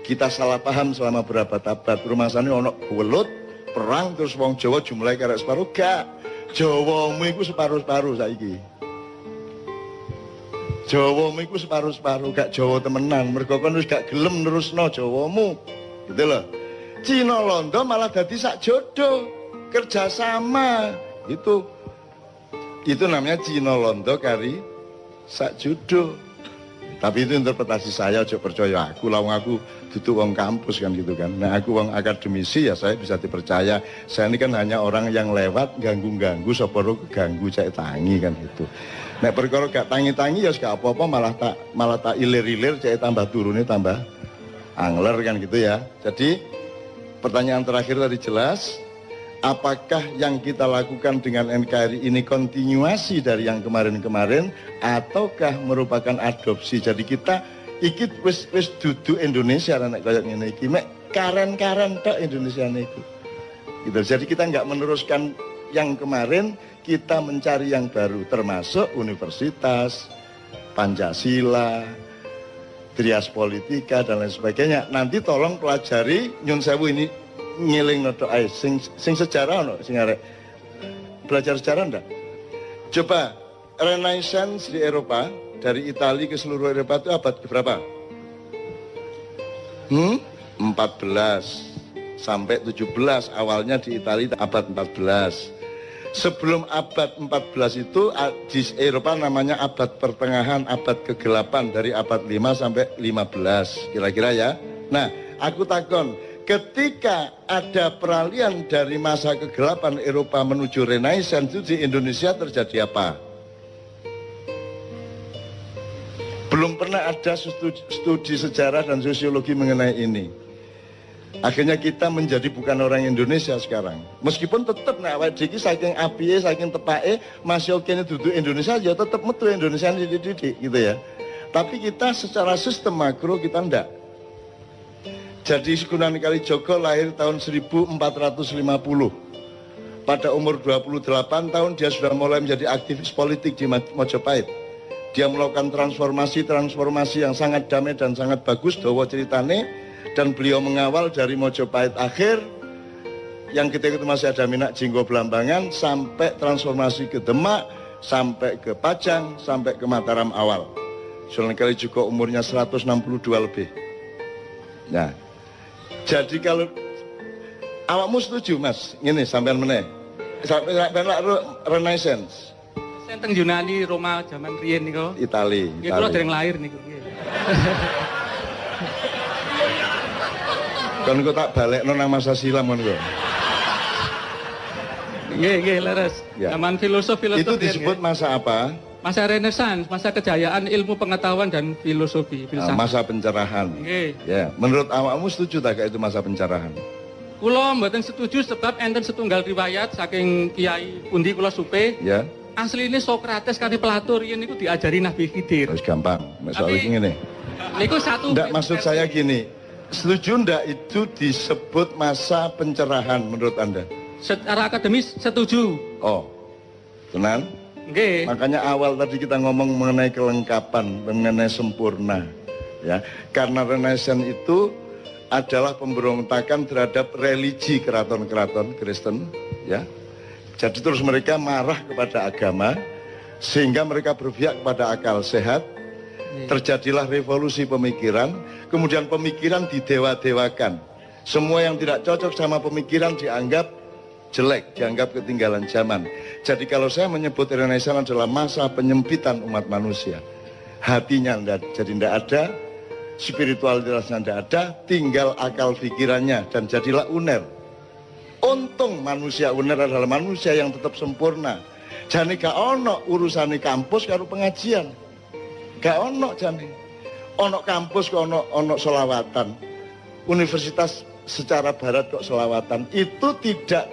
Kita salah paham selama berabad-abad. Rumasane ono welut perang terus wong Jawa jumlahe kari separo, gak. Jawamu iku separo-separo saiki. Jawamu iku separo-separo, gak Jawa temenan. Mergo kon wis gak gelem nerusno Jawamu. Gitu loh. Cina Londo malah dadi sak jodoh, kerjasama. Itu namanya Cina Londo kari sak jodoh. Tapi itu interpretasi saya, aja percaya aku, lawang aku duduk wong kampus kan gitu kan. Nah aku wong akademisi ya saya bisa dipercaya. Saya ini kan hanya orang yang lewat ganggu-ganggu, soporo keganggu cek tangi kan gitu. Nek perkara gak tangi-tangi ya gak apa-apa, malah tak ilir-ilir cek tambah turunnya tambah angler kan gitu ya. Jadi pertanyaan terakhir tadi jelas, apakah yang kita lakukan dengan NKRI ini kontinuasi dari yang kemarin-kemarin ataukah merupakan adopsi? Jadi kita ikut wis duduk Indonesia nek kaya ngene iki mek karen-karen tok Indonesia niku. Gitu. Jadi kita nggak meneruskan yang kemarin, kita mencari yang baru termasuk universitas, Pancasila, Trias Politika dan lain sebagainya. Nanti tolong pelajari nyun sewu ini ngiling noto ae sing sejarah ono sing arek belajar sejarah ndak? Coba Renaissance di Eropa dari Italia ke seluruh Eropa itu abad berapa? 14 sampai 17, awalnya di Italia abad 14. Sebelum abad 14 itu di Eropa namanya abad pertengahan, abad kegelapan dari abad 5 sampai 15 kira-kira ya. Nah, aku takon, ketika ada peralihan dari masa kegelapan Eropa menuju Renaissance itu di Indonesia terjadi apa? Belum pernah ada studi sejarah dan sosiologi mengenai ini. Akhirnya kita menjadi bukan orang Indonesia sekarang. Meskipun tetap nek awake dhewe saking apiye, saking tepake, masih kene duduk Indonesia ya tetap metu Indonesia dididik gitu ya. Tapi kita secara sistem makro kita ndak. Jadi Sunan Kalijaga lahir tahun 1450. Pada umur 28 tahun dia sudah mulai menjadi aktivis politik di Majapahit. Dia melakukan transformasi yang sangat damai dan sangat bagus, dawa ceritane. Dan beliau mengawal dari Mojopahit akhir yang ketika itu masih ada Minak Jinggo Belambangan sampai transformasi ke Demak, sampai ke Pajang, sampai ke Mataram awal. Sunan Kalijaga umurnya 162 lebih. Nah, jadi kalau awakmu setuju Mas, ini sampean meneh. Sampai Renaissance. Saya teng Yunani, Roma zaman riyen niku. Itali. Nggih kula dereng lahir niku. Kan kok tak balekno nang masa silam kan kok. Nggih, leres. Ya. Zaman filosof Itu disebut masa apa? Masa Renaissance, masa kejayaan ilmu pengetahuan dan filosofi, filsafat. Masa pencerahan. Nggih. Ya, menurut awakmu setuju tak itu masa pencerahan? Kula mboten setuju sebab enten setunggal riwayat saking Kiai pundi kula supe. Ya. Asline Sokrates kali Plato riyen niku diajari Nabi Khidir. Terus gampang. Soal Tapi- ngene. Niku satu. Enggak, maksud saya gini. Setuju enggak itu disebut masa pencerahan menurut Anda? Secara akademis setuju. Oh. Tenan? Nggih. Makanya awal tadi kita ngomong mengenai kelengkapan, mengenai sempurna. Ya, karena Renaissance itu adalah pemberontakan terhadap religi keraton-keraton Kristen, ya. Jadi terus mereka marah kepada agama sehingga mereka berpihak kepada akal sehat. Terjadilah revolusi pemikiran, kemudian pemikiran didewa-dewakan. Semua yang tidak cocok sama pemikiran dianggap jelek, dianggap ketinggalan zaman. Jadi kalau saya menyebut Renaissance adalah masa penyempitan umat manusia. Hatinya jadi tidak ada, spiritualitasnya tidak ada, tinggal akal pikirannya dan jadilah uner. Untung manusia uner adalah manusia yang tetap sempurna. Jane gak ono urusane kampus karo pengajian. Gak ono jane. Ono kampus kok ono selawatan. Universitas secara barat kok selawatan. Itu tidak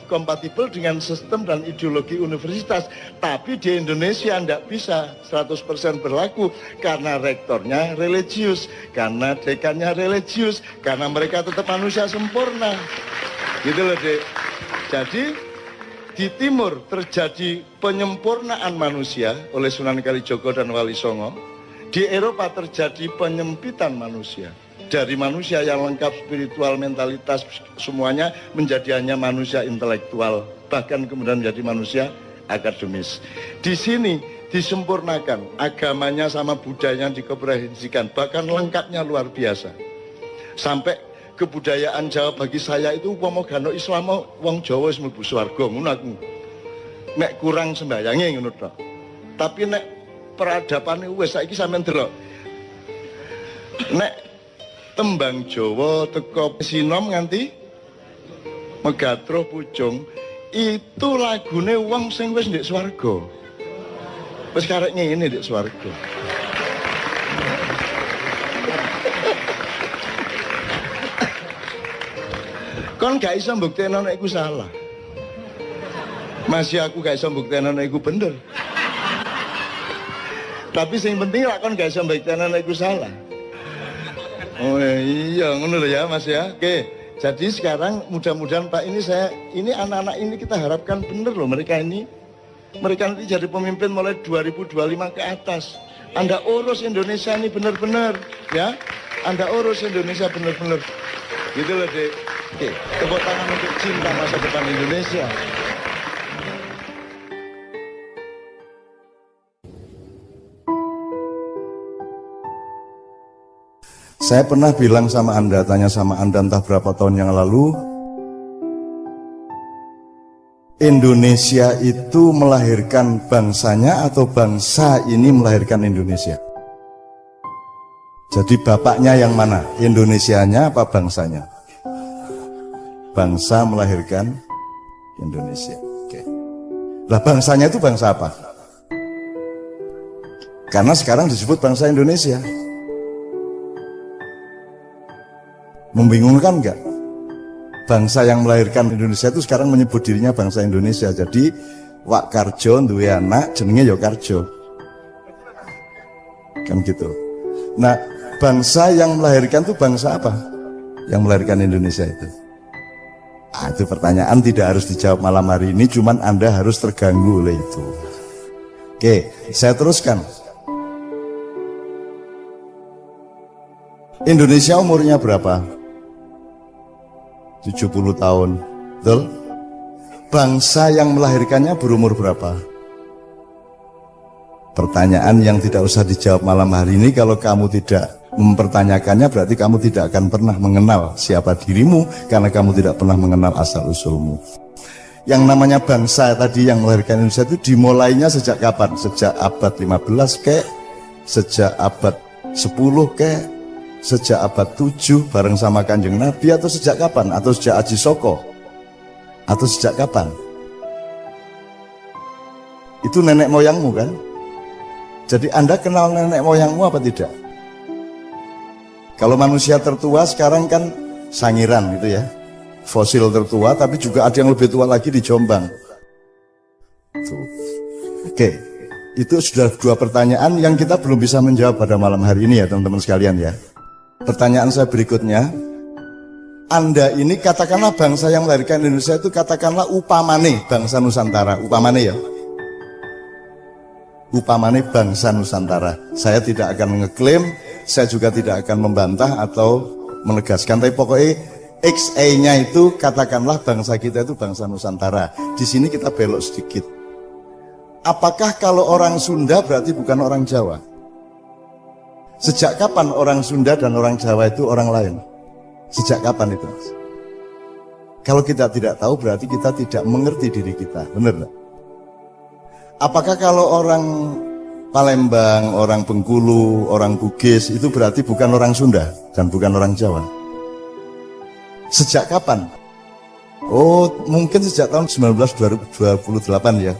kompatibel dengan sistem dan ideologi universitas. Tapi di Indonesia tidak bisa 100% berlaku karena rektornya religius, karena dekannya religius, karena mereka tetap manusia sempurna. Gitu loh, Dek. Jadi di timur terjadi penyempurnaan manusia oleh Sunan Kalijaga dan Wali Songo. Di Eropa terjadi penyempitan manusia. Dari manusia yang lengkap spiritual, mentalitas, semuanya menjadi hanya manusia intelektual. Bahkan kemudian menjadi manusia akademis. Di sini disempurnakan. Agamanya sama budayanya dikomprensikan. Bahkan lengkapnya luar biasa. Sampai kebudayaan Jawa bagi saya itu umpama gano Islam wong Jawa wis mlebu swarga ngono aku. Nek kurang sembayange ngono tok. Tapi nek peradapane wis saiki sampean delok. Nek tembang Jawa teko sinom nganti Megatro Pucung itu lagune wong sing wis ndek swarga. Wis karek ngene ndek swarga. Kon gak iso mbuktekno nek iku salah. Masih aku gak iso mbuktekno nek iku bener. Tapi sing penting lak kon gak iso mbuktekno nek iku salah. Oh iya, ngono lho ya Mas ya. Oke. Jadi sekarang mudah-mudahan Pak ini anak-anak ini kita harapkan bener loh mereka ini. Mereka nanti jadi pemimpin mulai 2025 ke atas. Anda urus Indonesia ini bener-bener ya. Anda urus Indonesia bener-bener. Gitu loh, Dek. Oke, tepuk tangan untuk cinta masa depan Indonesia. Saya pernah bilang sama Anda, tanya sama Anda entah berapa tahun yang lalu, Indonesia itu melahirkan bangsanya atau bangsa ini melahirkan Indonesia? Jadi bapaknya yang mana? Indonesianya apa bangsanya? Bangsa melahirkan Indonesia. Oke. Lah bangsanya itu bangsa apa? Karena sekarang disebut bangsa Indonesia. Membingungkan enggak? Bangsa yang melahirkan Indonesia itu sekarang menyebut dirinya bangsa Indonesia. Jadi Wak Karjo duwe anak jenenge ya Karjo. Kan gitu. Nah, bangsa yang melahirkan itu bangsa apa? Yang melahirkan Indonesia itu. Itu pertanyaan tidak harus dijawab malam hari ini, cuman Anda harus terganggu oleh itu. Oke, saya teruskan. Indonesia umurnya berapa? 70 tahun. Betul? Bangsa yang melahirkannya berumur berapa? Pertanyaan yang tidak usah dijawab malam hari ini. Kalau kamu tidak mempertanyakannya, berarti kamu tidak akan pernah mengenal siapa dirimu, karena kamu tidak pernah mengenal asal-usulmu. Yang namanya bangsa tadi yang melahirkan Indonesia itu dimulainya sejak kapan? Sejak abad 15 kek? Sejak abad 10 kek? Sejak abad 7 bareng sama Kanjeng Nabi, atau sejak kapan? Atau sejak Aji Soko? Atau sejak kapan? Itu nenek moyangmu kan? Jadi Anda kenal nenek moyangmu apa tidak? Kalau manusia tertua sekarang kan Sangiran gitu ya, fosil tertua, tapi juga ada yang lebih tua lagi di Jombang. Tuh. Oke, itu sudah dua pertanyaan yang kita belum bisa menjawab pada malam hari ini ya teman-teman sekalian ya. Pertanyaan saya berikutnya, Anda ini katakanlah bangsa yang melahirkan Indonesia itu katakanlah upamane bangsa Nusantara, upamane ya. Upamane bangsa Nusantara. Saya tidak akan ngeklaim, saya juga tidak akan membantah atau menegaskan, tapi pokoknya XA-nya itu katakanlah bangsa kita itu bangsa Nusantara. Di sini kita belok sedikit. Apakah kalau orang Sunda berarti bukan orang Jawa? Sejak kapan orang Sunda dan orang Jawa itu orang lain? Sejak kapan itu? Kalau kita tidak tahu berarti kita tidak mengerti diri kita, benar nggak? Apakah kalau orang Palembang, orang Bengkulu, orang Bugis itu berarti bukan orang Sunda dan bukan orang Jawa? Sejak kapan? Oh, mungkin sejak tahun 1928 ya.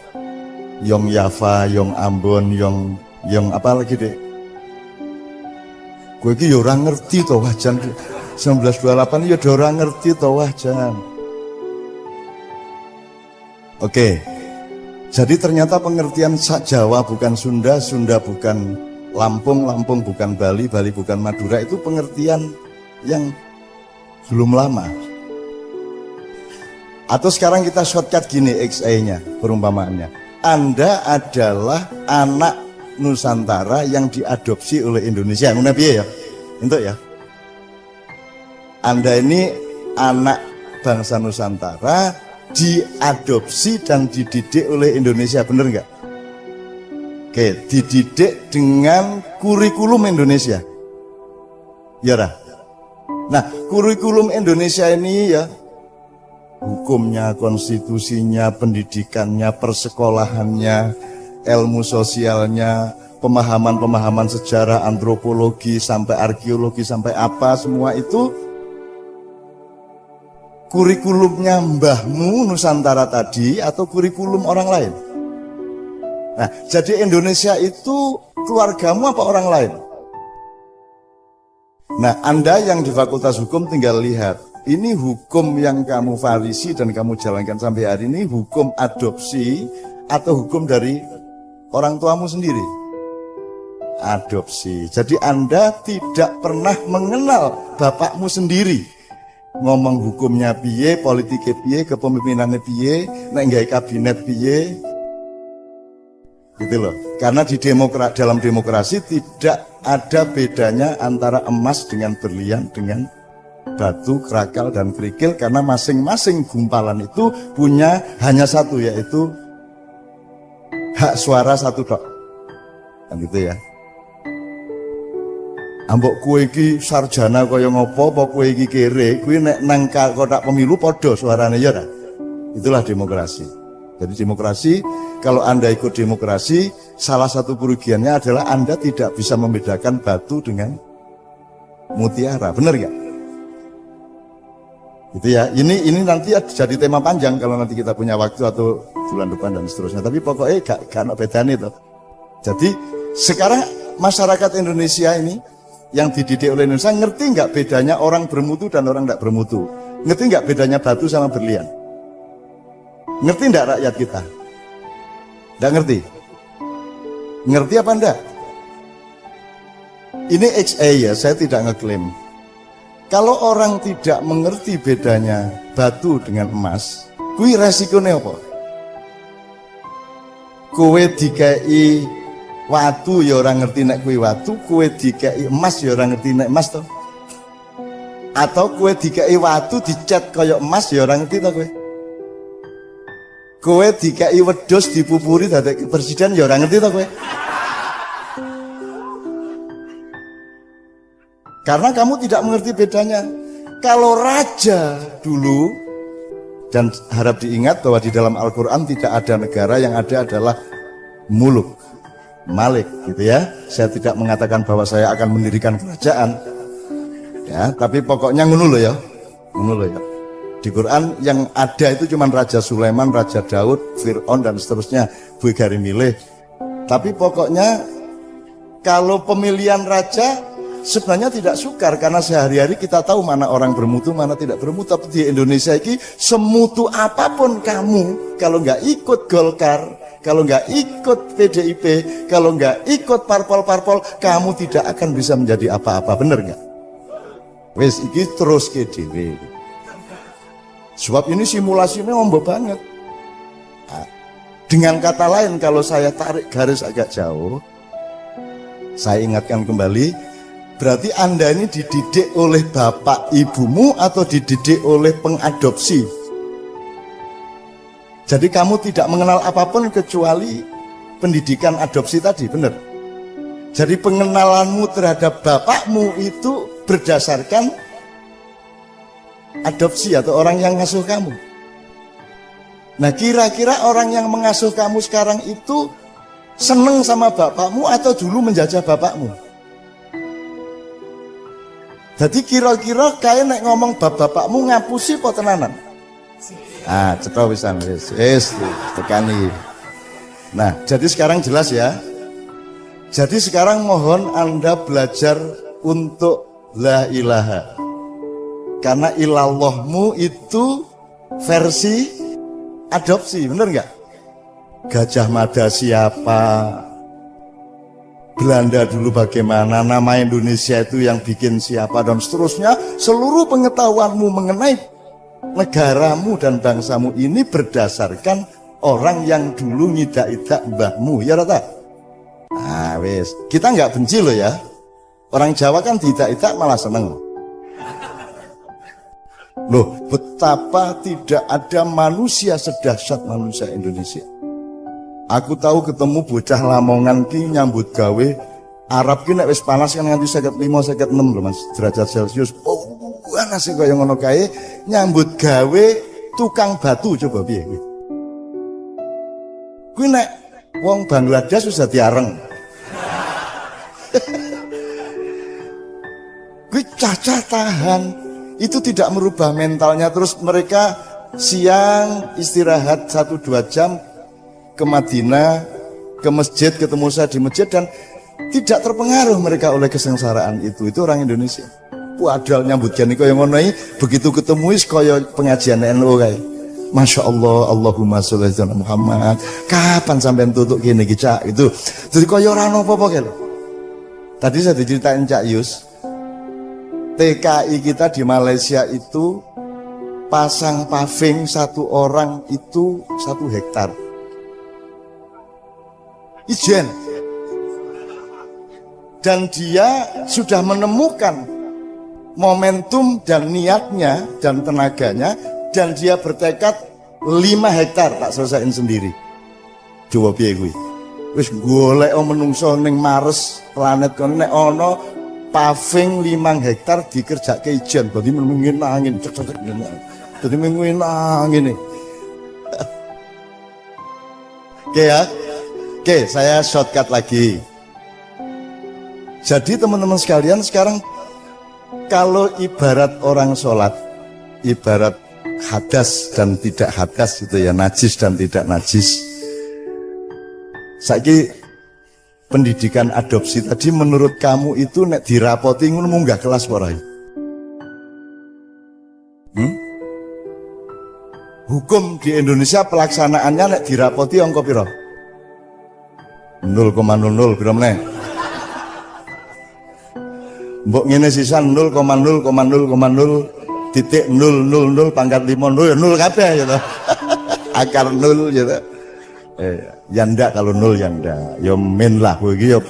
Yong Yava, Yong Ambon, Yong apa lagi deh? Gue iki ya ora ngerti toh wajan 1928 ya ora ngerti toh wajan. Oke. Jadi ternyata pengertian Jawa bukan Sunda, Sunda bukan Lampung, Lampung bukan Bali, Bali bukan Madura, itu pengertian yang belum lama. Atau sekarang kita shortcut gini XA-nya, perumpamaannya. Anda adalah anak Nusantara yang diadopsi oleh Indonesia. Ngono piye ya? Entuk ya. Anda ini anak bangsa Nusantara diadopsi dan dididik oleh Indonesia, bener nggak? Oke, dididik dengan kurikulum Indonesia. Ya dah. Nah, kurikulum Indonesia ini ya, hukumnya, konstitusinya, pendidikannya, persekolahannya, ilmu sosialnya, pemahaman-pemahaman sejarah, antropologi, sampai arkeologi, sampai apa, semua itu kurikulumnya mbahmu Nusantara tadi atau kurikulum orang lain? Nah, jadi Indonesia itu keluargamu apa orang lain? Nah, Anda yang di Fakultas Hukum tinggal lihat, ini hukum yang kamu farisi dan kamu jalankan sampai hari ini hukum adopsi atau hukum dari orang tuamu sendiri? Adopsi. Jadi Anda tidak pernah mengenal bapakmu sendiri. Ngomong hukumnya piye, politiknya piye, kepemimpinannya piye, nek nggawe kabinet piye. Gitu loh. Karena di dalam demokrasi tidak ada bedanya antara emas dengan berlian, dengan batu, kerakal, dan kerikil, karena masing-masing gumpalan itu punya hanya satu, yaitu hak suara satu tok. Kan gitu ya. Ambok kue iki sarjana kaya ngopo, apa kue iki kere, kue nek nang kotak pemilu podo suarane ya. Itulah demokrasi. Jadi demokrasi, kalau Anda ikut demokrasi, salah satu kerugiannya adalah Anda tidak bisa membedakan batu dengan mutiara, benar nggak? Gitu ya. Ini nanti jadi tema panjang kalau nanti kita punya waktu atau bulan depan dan seterusnya. Tapi pokoknya gak ada bedanya itu. Jadi sekarang masyarakat Indonesia ini yang dididik oleh Indonesia ngerti nggak bedanya orang bermutu dan orang tidak bermutu? Ngerti nggak bedanya batu sama berlian? Ngerti nggak rakyat kita? Nggak ngerti? Ngerti apa enggak? Ini XA ya, saya tidak ngeklaim. Kalau orang tidak mengerti bedanya batu dengan emas, kui resikonya apa? Kowe dikai watu ya orang ngerti nek kowe watu, kowe dikai emas ya orang ngerti nek emas toh. Atau kowe dikai watu dicat kaya emas ya orang ngerti toh kowe. Kowe dikai wedhus dipupuri dadi presiden ya orang ngerti toh kowe. Karena kamu tidak mengerti bedanya. Kalau raja dulu, dan harap diingat bahwa di dalam Al-Quran tidak ada negara, yang ada adalah muluk, malik gitu ya. Saya tidak mengatakan bahwa saya akan mendirikan kerajaan ya, tapi pokoknya ngono lho ya. Ngono lho ya. Di Quran yang ada itu cuma Raja Sulaiman, Raja Daud, Fir'aun dan seterusnya, Buigari milih. Tapi pokoknya kalau pemilihan raja sebenarnya tidak sukar, karena sehari-hari kita tahu mana orang bermutu, mana tidak bermutu. Tapi di Indonesia ini semutu apapun kamu, kalau nggak ikut Golkar, kalau nggak ikut PDIP, kalau nggak ikut parpol-parpol, kamu tidak akan bisa menjadi apa-apa, bener nggak? Wes iki terus ke dewe. Sebab ini simulasinya ombo banget. Nah, dengan kata lain, kalau saya tarik garis agak jauh, saya ingatkan kembali. Berarti Anda ini dididik oleh bapak ibumu atau dididik oleh pengadopsi? Jadi kamu tidak mengenal apapun kecuali pendidikan adopsi tadi, benar? Jadi pengenalanmu terhadap bapakmu itu berdasarkan adopsi atau orang yang ngasuh kamu. Nah kira-kira orang yang mengasuh kamu sekarang itu seneng sama bapakmu atau dulu menjajah bapakmu? Jadi kira-kira kaya nek ngomong bapakmu ngapusi apa tenanan? Ah, cetha wisan wis tekani. Nah, jadi sekarang jelas ya. Jadi sekarang mohon Anda belajar untuk la ilaha. Karena ilallahmu itu versi adopsi, bener nggak? Gajah Mada siapa? Belanda dulu bagaimana, nama Indonesia itu yang bikin siapa, dan seterusnya. Seluruh pengetahuanmu mengenai negaramu dan bangsamu ini berdasarkan orang yang dulu ngidak-idak mbahmu, ya rata. Nah wes, kita nggak benci loh ya. Orang Jawa kan diidak-idak malah seneng. Loh, betapa tidak ada manusia sedahsyat manusia Indonesia. Aku tahu ketemu bocah Lamongan ki nyambut gawe Arab ki nek wis panas kan nganti 55 56 lho Mas derajat Celcius. Oh, panas kaya ngono kae nyambut gawe tukang batu, coba piye kuwi. Kuwi nek wong Bangladesh wis dadi areng. Kuwi cacah tahan. Itu tidak merubah mentalnya, terus mereka siang istirahat 1-2 jam ke Madinah, ke masjid, ketemu saya di masjid, dan tidak terpengaruh mereka oleh kesengsaraan itu. Itu orang Indonesia. Padahal nyambut gani kaya ngono iki, begitu ketemu wis kaya pengajian NU kae. Masya Allah, Allahumma sholli ala Muhammad. Kapan sampean tutuk kene iki, Cak? Itu. Jadi kaya ora ono apa-apa kae lho. Tadi saya diceritain Cak Yus, TKI kita di Malaysia itu pasang paving satu orang itu 1 hektar. Ijen. Dan dia sudah menemukan momentum dan niatnya dan tenaganya, dan dia bertekad 5 hektar tak selesaiin sendiri. Coba piye kuwi? Wis golek menungso ning Mars planet kono nek ana paving 5 hektar dikerjake ijen, berarti mengin angin. Dadi mengin angin. Oke ya. Oke, saya shortcut lagi. Jadi teman-teman sekalian, sekarang kalau ibarat orang sholat, ibarat hadas dan tidak hadas gitu ya, najis dan tidak najis. Saiki pendidikan adopsi tadi menurut kamu itu nek dirapoti ngono munggah kelas ora? Hukum di Indonesia pelaksanaannya nek dirapoti angka piro? 0,00 piro meneh? Mbok ngene sisan 0,0,0,0 titik 000 pangkat 5 0 kabeh ya toh. Akar 0 ya toh. Ya ndak kalau 0 ya ndak. Ya min lah kowe iki ya.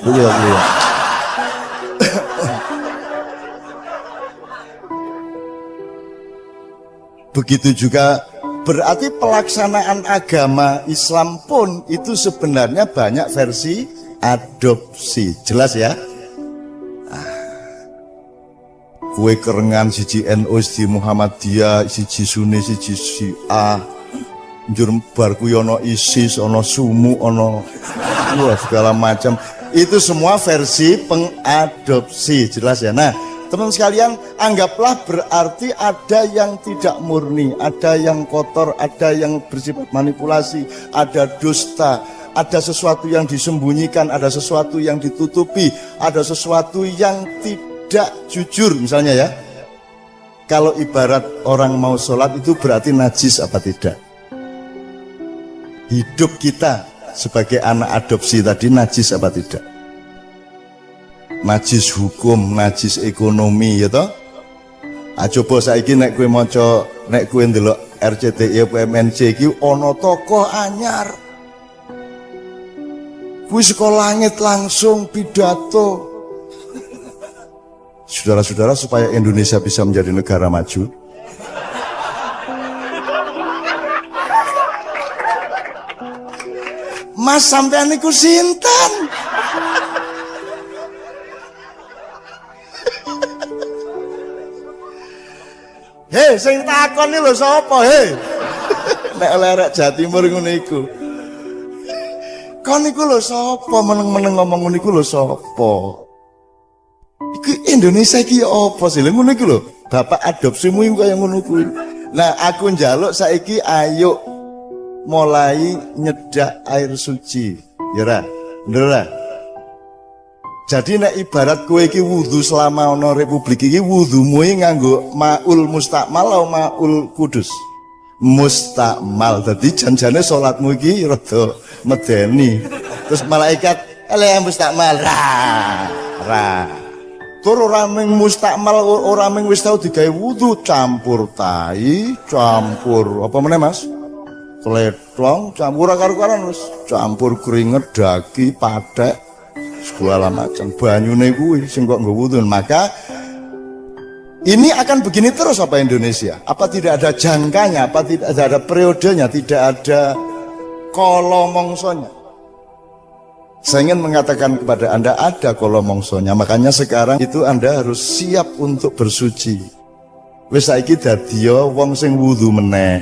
Begitu juga berarti pelaksanaan agama Islam pun itu sebenarnya banyak versi adopsi. Jelas ya? Kue kerengan siji NU, siji Muhammadiyah, siji Sunni, siji Syiah. Njur barku ono ISIS, ono Sumu, ono segala macam. Itu semua versi pengadopsi, jelas ya. Nah, teman sekalian, anggaplah berarti ada yang tidak murni, ada yang kotor, ada yang bersifat manipulasi, ada dusta, ada sesuatu yang disembunyikan, ada sesuatu yang ditutupi, ada sesuatu yang tidak jujur misalnya ya. Kalau ibarat orang mau sholat itu berarti najis apa tidak? Hidup kita sebagai anak adopsi tadi najis apa tidak? Najis hukum, najis ekonomi ya toh? Coba saiki nek kowe maca, nek kowe ndelok RCTI PMNC iki ana tokoh anyar. Kuwi saka langit langsung pidato. Saudara-saudara, supaya Indonesia bisa menjadi negara maju, Mas sampean niku sinten? Hei, sing takon iki lho sapa, hei? Nek oleh arek Jawa Timur ngono iku. Kon niku lho sapa meneng-meneng ngomong ngono iku lho sapa? Iku Indonesia iki apa sih? Lha ngono iku lho, bapak adopsimu iku kaya ngono kuwi. Nah, aku njaluk saiki ayo mulai nyedak air suci. Ya ra? Bener ra? Jadi nek ibarat kowe iki wudu selama ana republik iki, wudumu iki nganggo maul mustakmal atau maul kudus? Mustakmal. Dadi janjane salatmu iki rada medeni. Terus malaikat ele mustakmal ra. Tur ora mung mustakmal, ora mung wis tau digawe wudu, campur tai, campur apa meneh Mas? Kletong, campur karo-karan wis campur keringet, daki, pathek, segala macam. Banyune kuwi sing kok nggo wudu. Maka ini akan begini terus apa Indonesia? Apa tidak ada jangkanya? Apa tidak ada periodenya? Tidak ada kolomongsonya? Saya ingin mengatakan kepada Anda ada kolomongsonya. Makanya sekarang itu Anda harus siap untuk bersuci. Wis saiki dadi wong sing wudu meneh.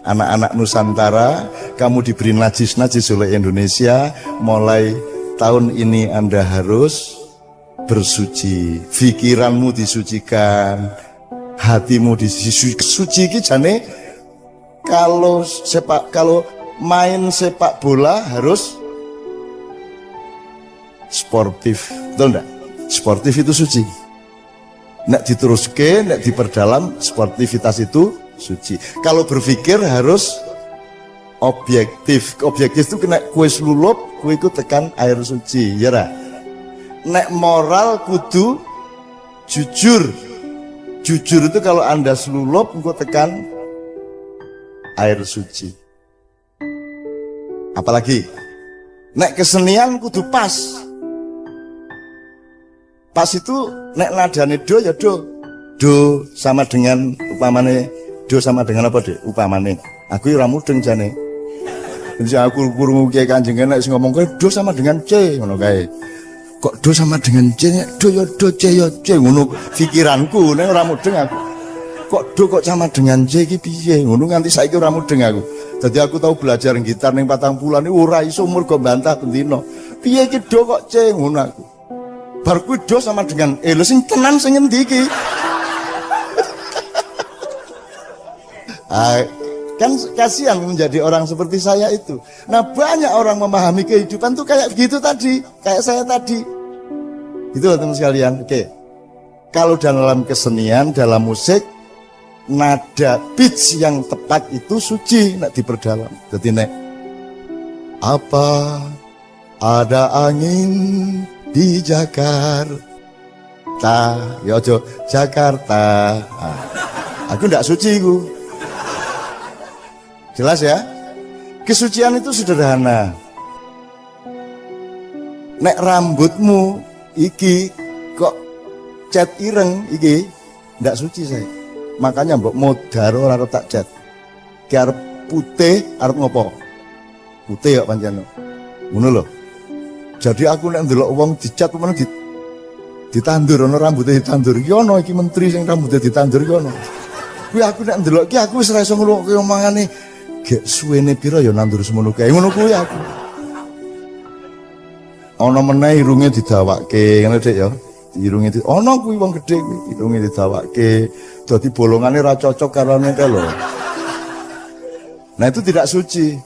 Anak-anak Nusantara, kamu diberi najis-najis oleh Indonesia. Mulai tahun ini Anda harus bersuci. Pikiranmu disucikan, hatimu disucikan. Suci iki jane kalau main sepak bola harus sportif, betul enggak? Sportif itu suci. Nek diteruske, nek diperdalam, sportivitas itu suci. Kalau berpikir harus objektif. Objektif itu kena kue selulup, kue itu tekan air suci, ya ra? Nek moral kudu jujur. Jujur itu kalau Anda selulup, kue tekan air suci. Apalagi nek kesenian kudu pas. Pas itu nek nadane do ya do. Do sama dengan upamane, do sama dengan apa deh? Upamane aku ora mudeng jane. Jadi aku kurungu kiai Kanjeng nek sing ngomong kowe do sama dengan C ngono kae. Kok do sama dengan C? Do ya do, C ya C ngono pikiranku nek ora mudeng aku. Kok do kok sama dengan C iki piye? Ngono nganti saiki ora mudeng aku. Jadi aku tahu belajar gitar ning 40-an iki ora iso umur kok bantah bendino. Piye iki do kok ceng ngono aku. Bar kuwi do sama dengan lho sing tenan sing endi iki? Kan kasihan menjadi orang seperti saya itu. Nah banyak orang memahami kehidupan tuh kayak begitu tadi, kayak saya tadi. Itu loh teman sekalian. Oke. Kalau dalam kesenian, dalam musik, nada pitch yang tepat itu suci, nak diperdalam. Jadi nek apa ada angin di Jakarta, ya ojo Jakarta. Nah, aku ndak suci ku. Jelas ya? Kesucian itu sederhana. Nek rambutmu iki kok cat ireng iki ndak suci saya. Makanya mbok modar ora tak cat. Ki arep putih arep ngopo? Putih kok pancen. Ngono lho. Jadi aku nek ndelok wong dicat men ditandur ana rambutnya ditandur. Ki ana iki menteri sing rambutnya ditandur ki ana. Kuwi aku nek ndelok ki aku wis ora iso ngrungokne omongane gek suwene pira ya nandur semono kae. Ngono kuwi aku. Ana meneh irunge didawakke ngene Dik ya. Irunge ana kuwi wong gedhe kuwi irunge didawakke. Dadi bolongane ra cocok karo nek lho. Nah itu tidak suci.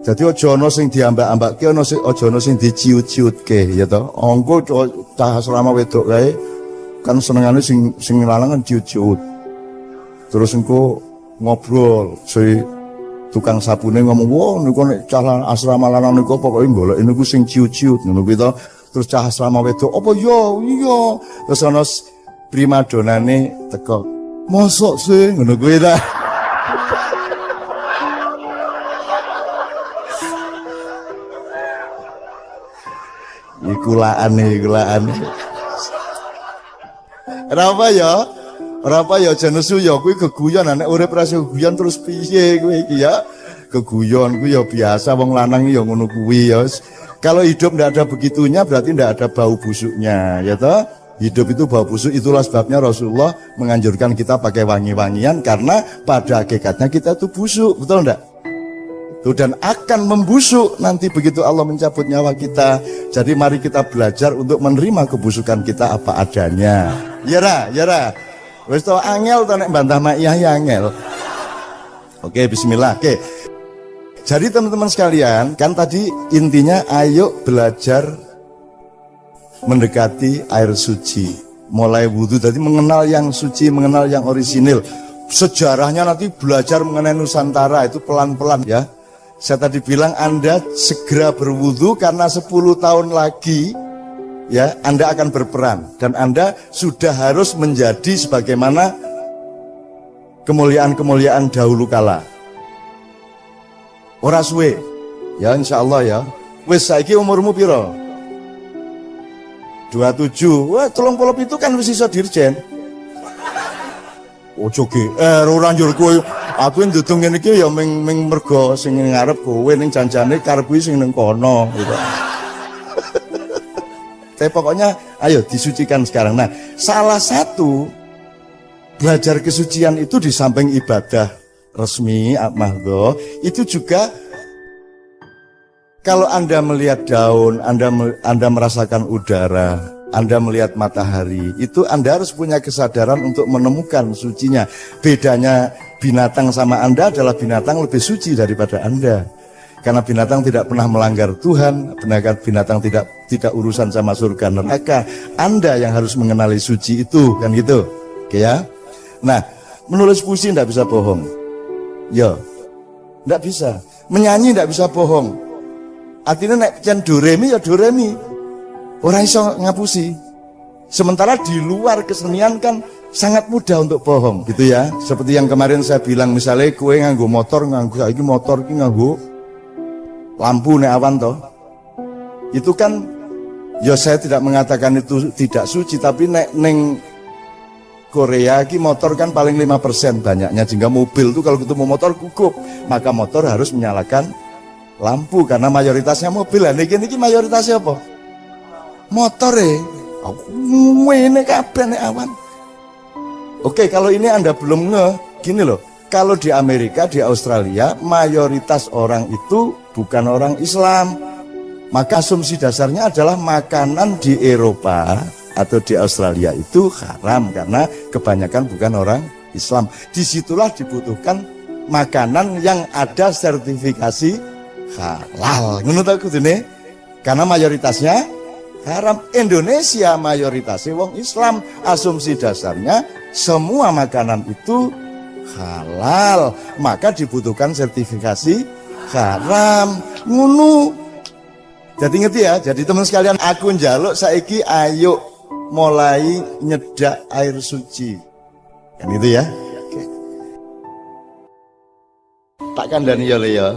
Jadi aja ana sing diambak-ambakke, aja ana sing diciut-ciutke ya toh. Angko cah asrama wedok kae kan senengane sing lanang kan ciut-ciut. Terus engko ngobrol, si tukang sabune ngomong, "Wah, niku nek cah asrama lanang niku pokoke golek niku sing ciut-ciut." Ngono kuwi to. Terus cah asrama wedok, "Apa yo? Iya." Terus ana primadonane teko. "Mosok sih?" Ngono kuwi ta. Iku laane. Kenapa ya? Kenapa ya jenesu ya kuwi geguyon nek urip ra geguyon terus piye kuwi iki ya? Geguyon kuwi ya biasa wong lanang ya ngono kuwi ya. Kalau hidup ndak ada begitunya berarti ndak ada bau busuknya, ya toh? Hidup itu bau busuk, itulah sebabnya Rasulullah menganjurkan kita pakai wangi-wangian karena pada hakikatnya kita itu busuk, betul ndak? Tuh, dan akan membusuk nanti begitu Allah mencabut nyawa kita. Jadi mari kita belajar untuk menerima kebusukan kita apa adanya. Ya ra. Wis to angel to nek bantah maiyah ya angel. Oke, bismillah. Oke. Jadi teman-teman sekalian, kan tadi intinya ayo belajar mendekati air suci. Mulai wudhu tadi mengenal yang suci, mengenal yang orisinil. Sejarahnya nanti belajar mengenai Nusantara itu pelan-pelan ya. Saya tadi bilang Anda segera berwudu karena 10 tahun lagi ya Anda akan berperan dan Anda sudah harus menjadi sebagaimana kemuliaan-kemuliaan dahulu kala. Ora suwe ya insyaallah ya. Wis saiki umurmu piro? 27. Wah, 37 kan wis iso dirjen. Ojo ora njur kowe aku ndudung ngene iki ya ming mergo sing ngarep kowe ning janjane karep kuwi sing ning kono gitu. Tapi pokoknya ayo disucikan sekarang. Nah, salah satu belajar kesucian itu di samping ibadah resmi mahdho itu juga kalau Anda melihat daun, Anda merasakan udara, Anda melihat matahari, itu Anda harus punya kesadaran untuk menemukan sucinya. Bedanya binatang sama Anda adalah binatang lebih suci daripada Anda. Karena binatang tidak pernah melanggar Tuhan, binatang tidak urusan sama surga neraka. Anda yang harus mengenali suci itu, kan gitu. Oke ya. Nah, menulis puisi tidak bisa bohong. Ya, tidak bisa. Menyanyi tidak bisa bohong. Artinya nek pian do re mi ya do re mi. Ora iso ngapusi. Sementara di luar kesenian kan sangat mudah untuk bohong gitu ya. Seperti yang kemarin saya bilang misalnya kowe nganggo motor, saiki motor ki nganggo lampu nek awan toh. Itu kan ya saya tidak mengatakan itu tidak suci tapi nek ning Korea ki motor kan paling 5% banyaknya sehingga mobil tuh kalau ketemu motor gugup, maka motor harus menyalakan lampu karena mayoritasnya mobil. Lah niki mayoritasnya apa? Motor ini kabeh nek awan. Oke, kalau ini Anda belum gini loh. Kalau di Amerika, di Australia, mayoritas orang itu bukan orang Islam. Maka asumsi dasarnya adalah makanan di Eropa atau di Australia itu haram karena kebanyakan bukan orang Islam. Disitulah dibutuhkan makanan yang ada sertifikasi halal. Ngono ta kudune? Karena mayoritasnya haram. Indonesia mayoritasnya wong Islam. Asumsi dasarnya semua makanan itu halal, maka dibutuhkan sertifikasi haram. Ngono. Jadi ngerti ya? Jadi teman sekalian, aku njaluk saiki ayo mulai nyedak air suci. Kan itu ya? Oke. Tak kandhani ya.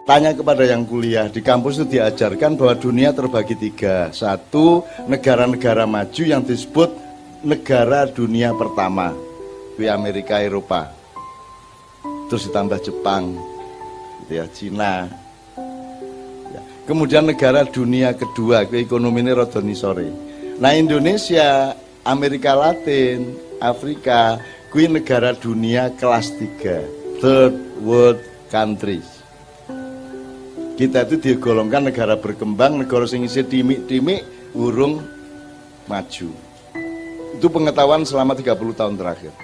Tanya kepada yang kuliah, di kampus itu diajarkan bahwa dunia terbagi 3. 1, negara-negara maju yang disebut negara dunia pertama. Di Amerika, Eropa. Terus ditambah Jepang, gitu ya, Cina. Ya. Kemudian negara dunia kedua, ekonomi ini rada nisore. Nah, Indonesia, Amerika Latin, Afrika, kuwi negara dunia kelas 3, third world countries. Kita itu digolongkan negara berkembang, negara sing isih timik-timik urung maju. Itu pengetahuan selama 30 tahun terakhir.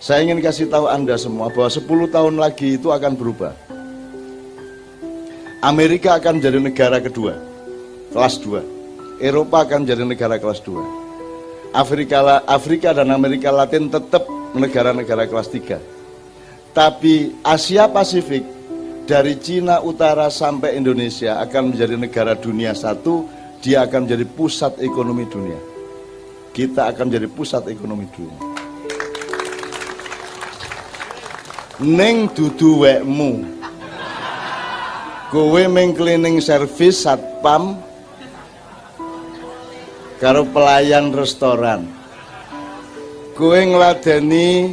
Saya ingin kasih tahu Anda semua bahwa 10 tahun lagi itu akan berubah. Amerika akan menjadi negara kedua, kelas 2. Eropa akan menjadi negara kelas 2. Afrika dan Amerika Latin tetap negara-negara kelas 3. Tapi Asia Pasifik, dari Cina Utara sampai Indonesia akan menjadi negara dunia 1. Dia akan menjadi pusat ekonomi dunia. Kita akan menjadi pusat ekonomi dunia. Ning dudu wekmu, kowe meng cleaning service satpam karo pelayan restoran, kowe ngladeni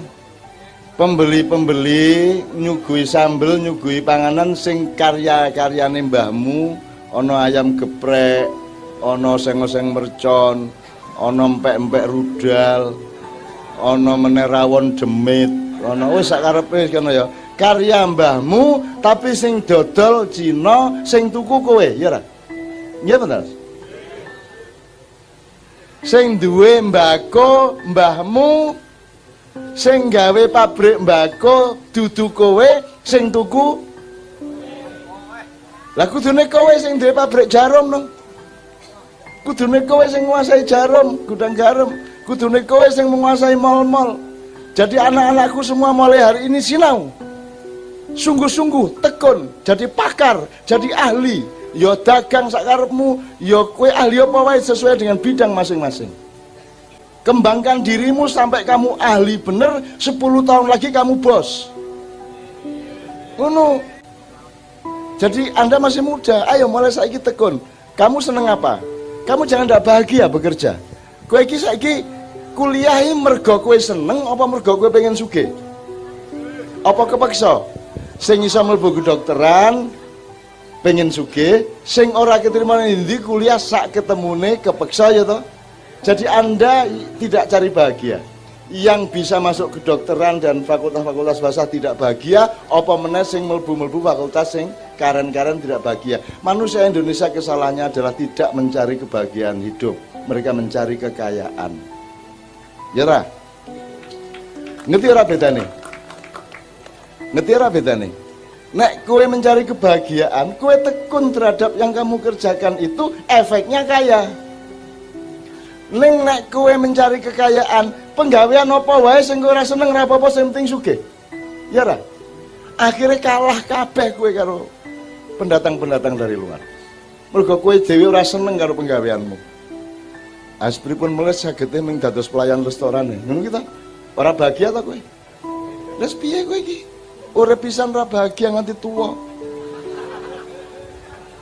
pembeli-pembeli nyugui sambel, nyugui panganan sing karya-karyane mbahmu, ana ayam geprek, ana oseng-oseng mercon, ana empek-empek rudal, ana meneh rawon demit. Ono wis sak karepe kono ya. Karya mbahmu tapi sing dodol Cina, sing tuku kowe, ya ora? Nggih bener. Sing duwe mbako mbahmu, sing gawe pabrik mbako dudu kowe, sing tuku. Lah kudune kowe sing duwe pabrik jarum no. Kudune kowe sing nguasai jarum, gudang garam. Kudune kowe sing menguasai mal-mal. Jadi anak-anakku semua mulai hari ini sinau, sungguh-sungguh tekun, jadi pakar, jadi ahli. Yo dagang sakarepmu, yo kue ahli apa wae sesuai dengan bidang masing-masing. Kembangkan dirimu sampai kamu ahli bener, 10 tahun lagi kamu bos. Ngono. Jadi Anda masih muda, ayo mulai saiki tekun. Kamu seneng apa? Kamu jangan ndak bahagia bekerja. Kowe iki saiki kuliahi mergo kowe seneng apa mergo kowe pengen sugih? Apa kepaksa? Sing iso mlebu kedokteran pengen sugih, sing ora keterima ndi kuliah sak ketemune kepeksa ya toh. Jadi Anda tidak cari bahagia. Yang bisa masuk kedokteran dan fakultas-fakultas bahasa tidak bahagia, apa meneh sing mlebu-mlebu fakultas sing karen-karen tidak bahagia. Manusia Indonesia kesalahannya adalah tidak mencari kebahagiaan hidup, mereka mencari kekayaan. Ya ora? Ngerti ora bedane? Ngerti ora bedane? Nek kowe mencari kebahagiaan, kowe tekun terhadap yang kamu kerjakan itu efeknya kaya. Nek kowe mencari kekayaan, penggawean apa wae sing kowe ora seneng ora apa-apa sing penting sugih. Ya ora? Akhirnya kalah kabeh kowe karo pendatang-pendatang dari luar. Mergo kowe dhewe ora seneng karo penggaweanmu. Aspripun mulai sagete ming dados pelayan restoran ya. Ngono kita. Ora bahagia ta kowe? Wis piye kowe iki? Urip pisan ora bahagia nganti tuwa.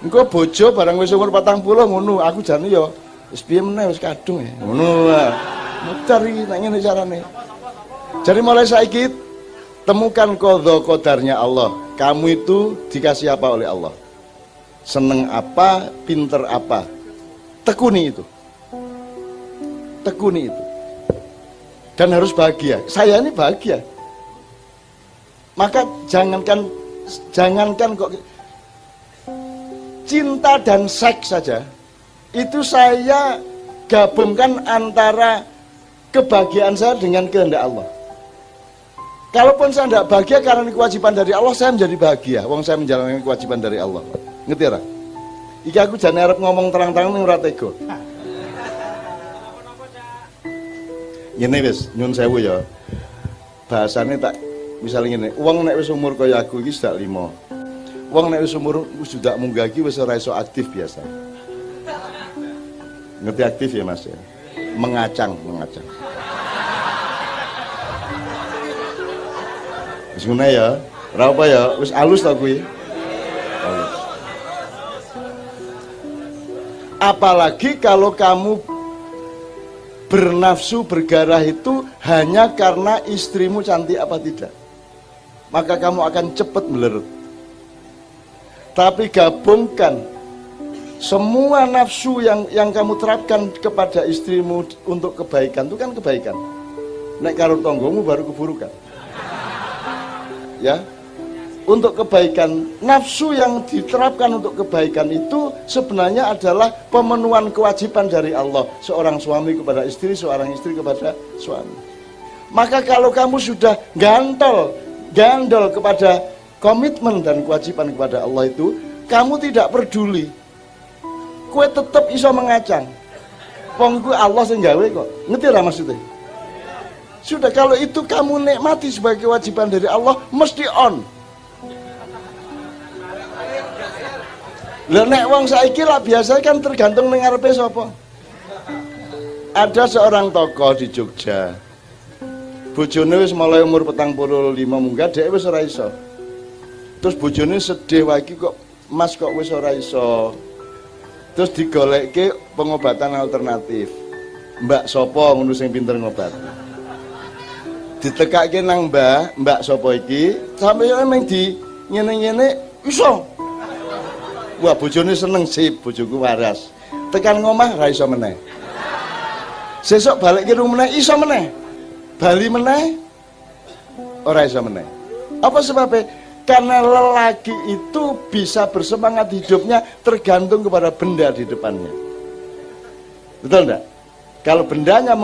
Engko bojo barang wis umur 40 ngono, aku jane ya wis piye meneh wis kadung ya. Ngono wae. Mutar iki nek ngene carane. Jadi mulai saiki temukan qadha qadarnya Allah. Kamu itu dikasih apa oleh Allah? Seneng apa, pinter apa? Tekuni itu. Tekuni itu. Dan harus bahagia. Saya ini bahagia. Maka jangankan kok cinta dan seks saja, itu saya gabungkan antara kebahagiaan saya dengan kehendak Allah. Kalaupun saya tidak bahagia karena ini kewajiban dari Allah, saya menjadi bahagia. Wong saya menjalankan kewajiban dari Allah. Ngerti ora? Iki aku jane arep ngomong terang-terang ning ora tega. Ngene wis, nyun sewu ya. Bahasane tak misalnya ngene, wong nek wis umur kaya aku iki sudah 5. Wong nek wis umur sudah munggah iki wis ora iso aktif biasa. Ngerti aktif ya Mas ya? Mengacang. Wis ngene ya, ora apa ya, wis alus ta kuwi. Alus. Apalagi kalau kamu bernafsu bergarah itu hanya karena istrimu cantik apa tidak, maka kamu akan cepat melerut. Tapi gabungkan semua nafsu yang kamu terapkan kepada istrimu untuk kebaikan, itu kan kebaikan. Nek karo tonggomu baru keburukan. Ya, untuk kebaikan, nafsu yang diterapkan untuk kebaikan itu sebenarnya adalah pemenuhan kewajiban dari Allah, seorang suami kepada istri, seorang istri kepada suami. Maka kalau kamu sudah gandol kepada komitmen dan kewajiban kepada Allah itu, kamu tidak peduli, kue tetap iso mengacang. Wong kuwi Allah sing gawe kok. Ngerti ora maksudnya? Sudah, kalau itu kamu nikmati sebagai kewajiban dari Allah, mesti on. Lah nek wong saiki lah biasa kan tergantung ning ngarepe sapa. Ada seorang tokoh di Jogja. Bojone wis mulai umur 45 munggah, dhek wis ora iso. Terus bojone sedih lagi kok, Mas kok wis ora iso. Terus digolekke pengobatan alternatif. Mbak sapa ngono sing pinter ngobati. Ditekake nang mbak sapa iki, sampe emang di ngene-ngene iso. Wah, bojone seneng, sip, bojoku waras. Tekan ngomah ra iso meneh. Sesuk balik ke rumah meneh iso meneh. Bali meneh ora iso meneh. Apa sebabnya? Karena lelaki itu bisa bersemangat hidupnya tergantung kepada benda di depannya. Betul enggak? Kalau bendanya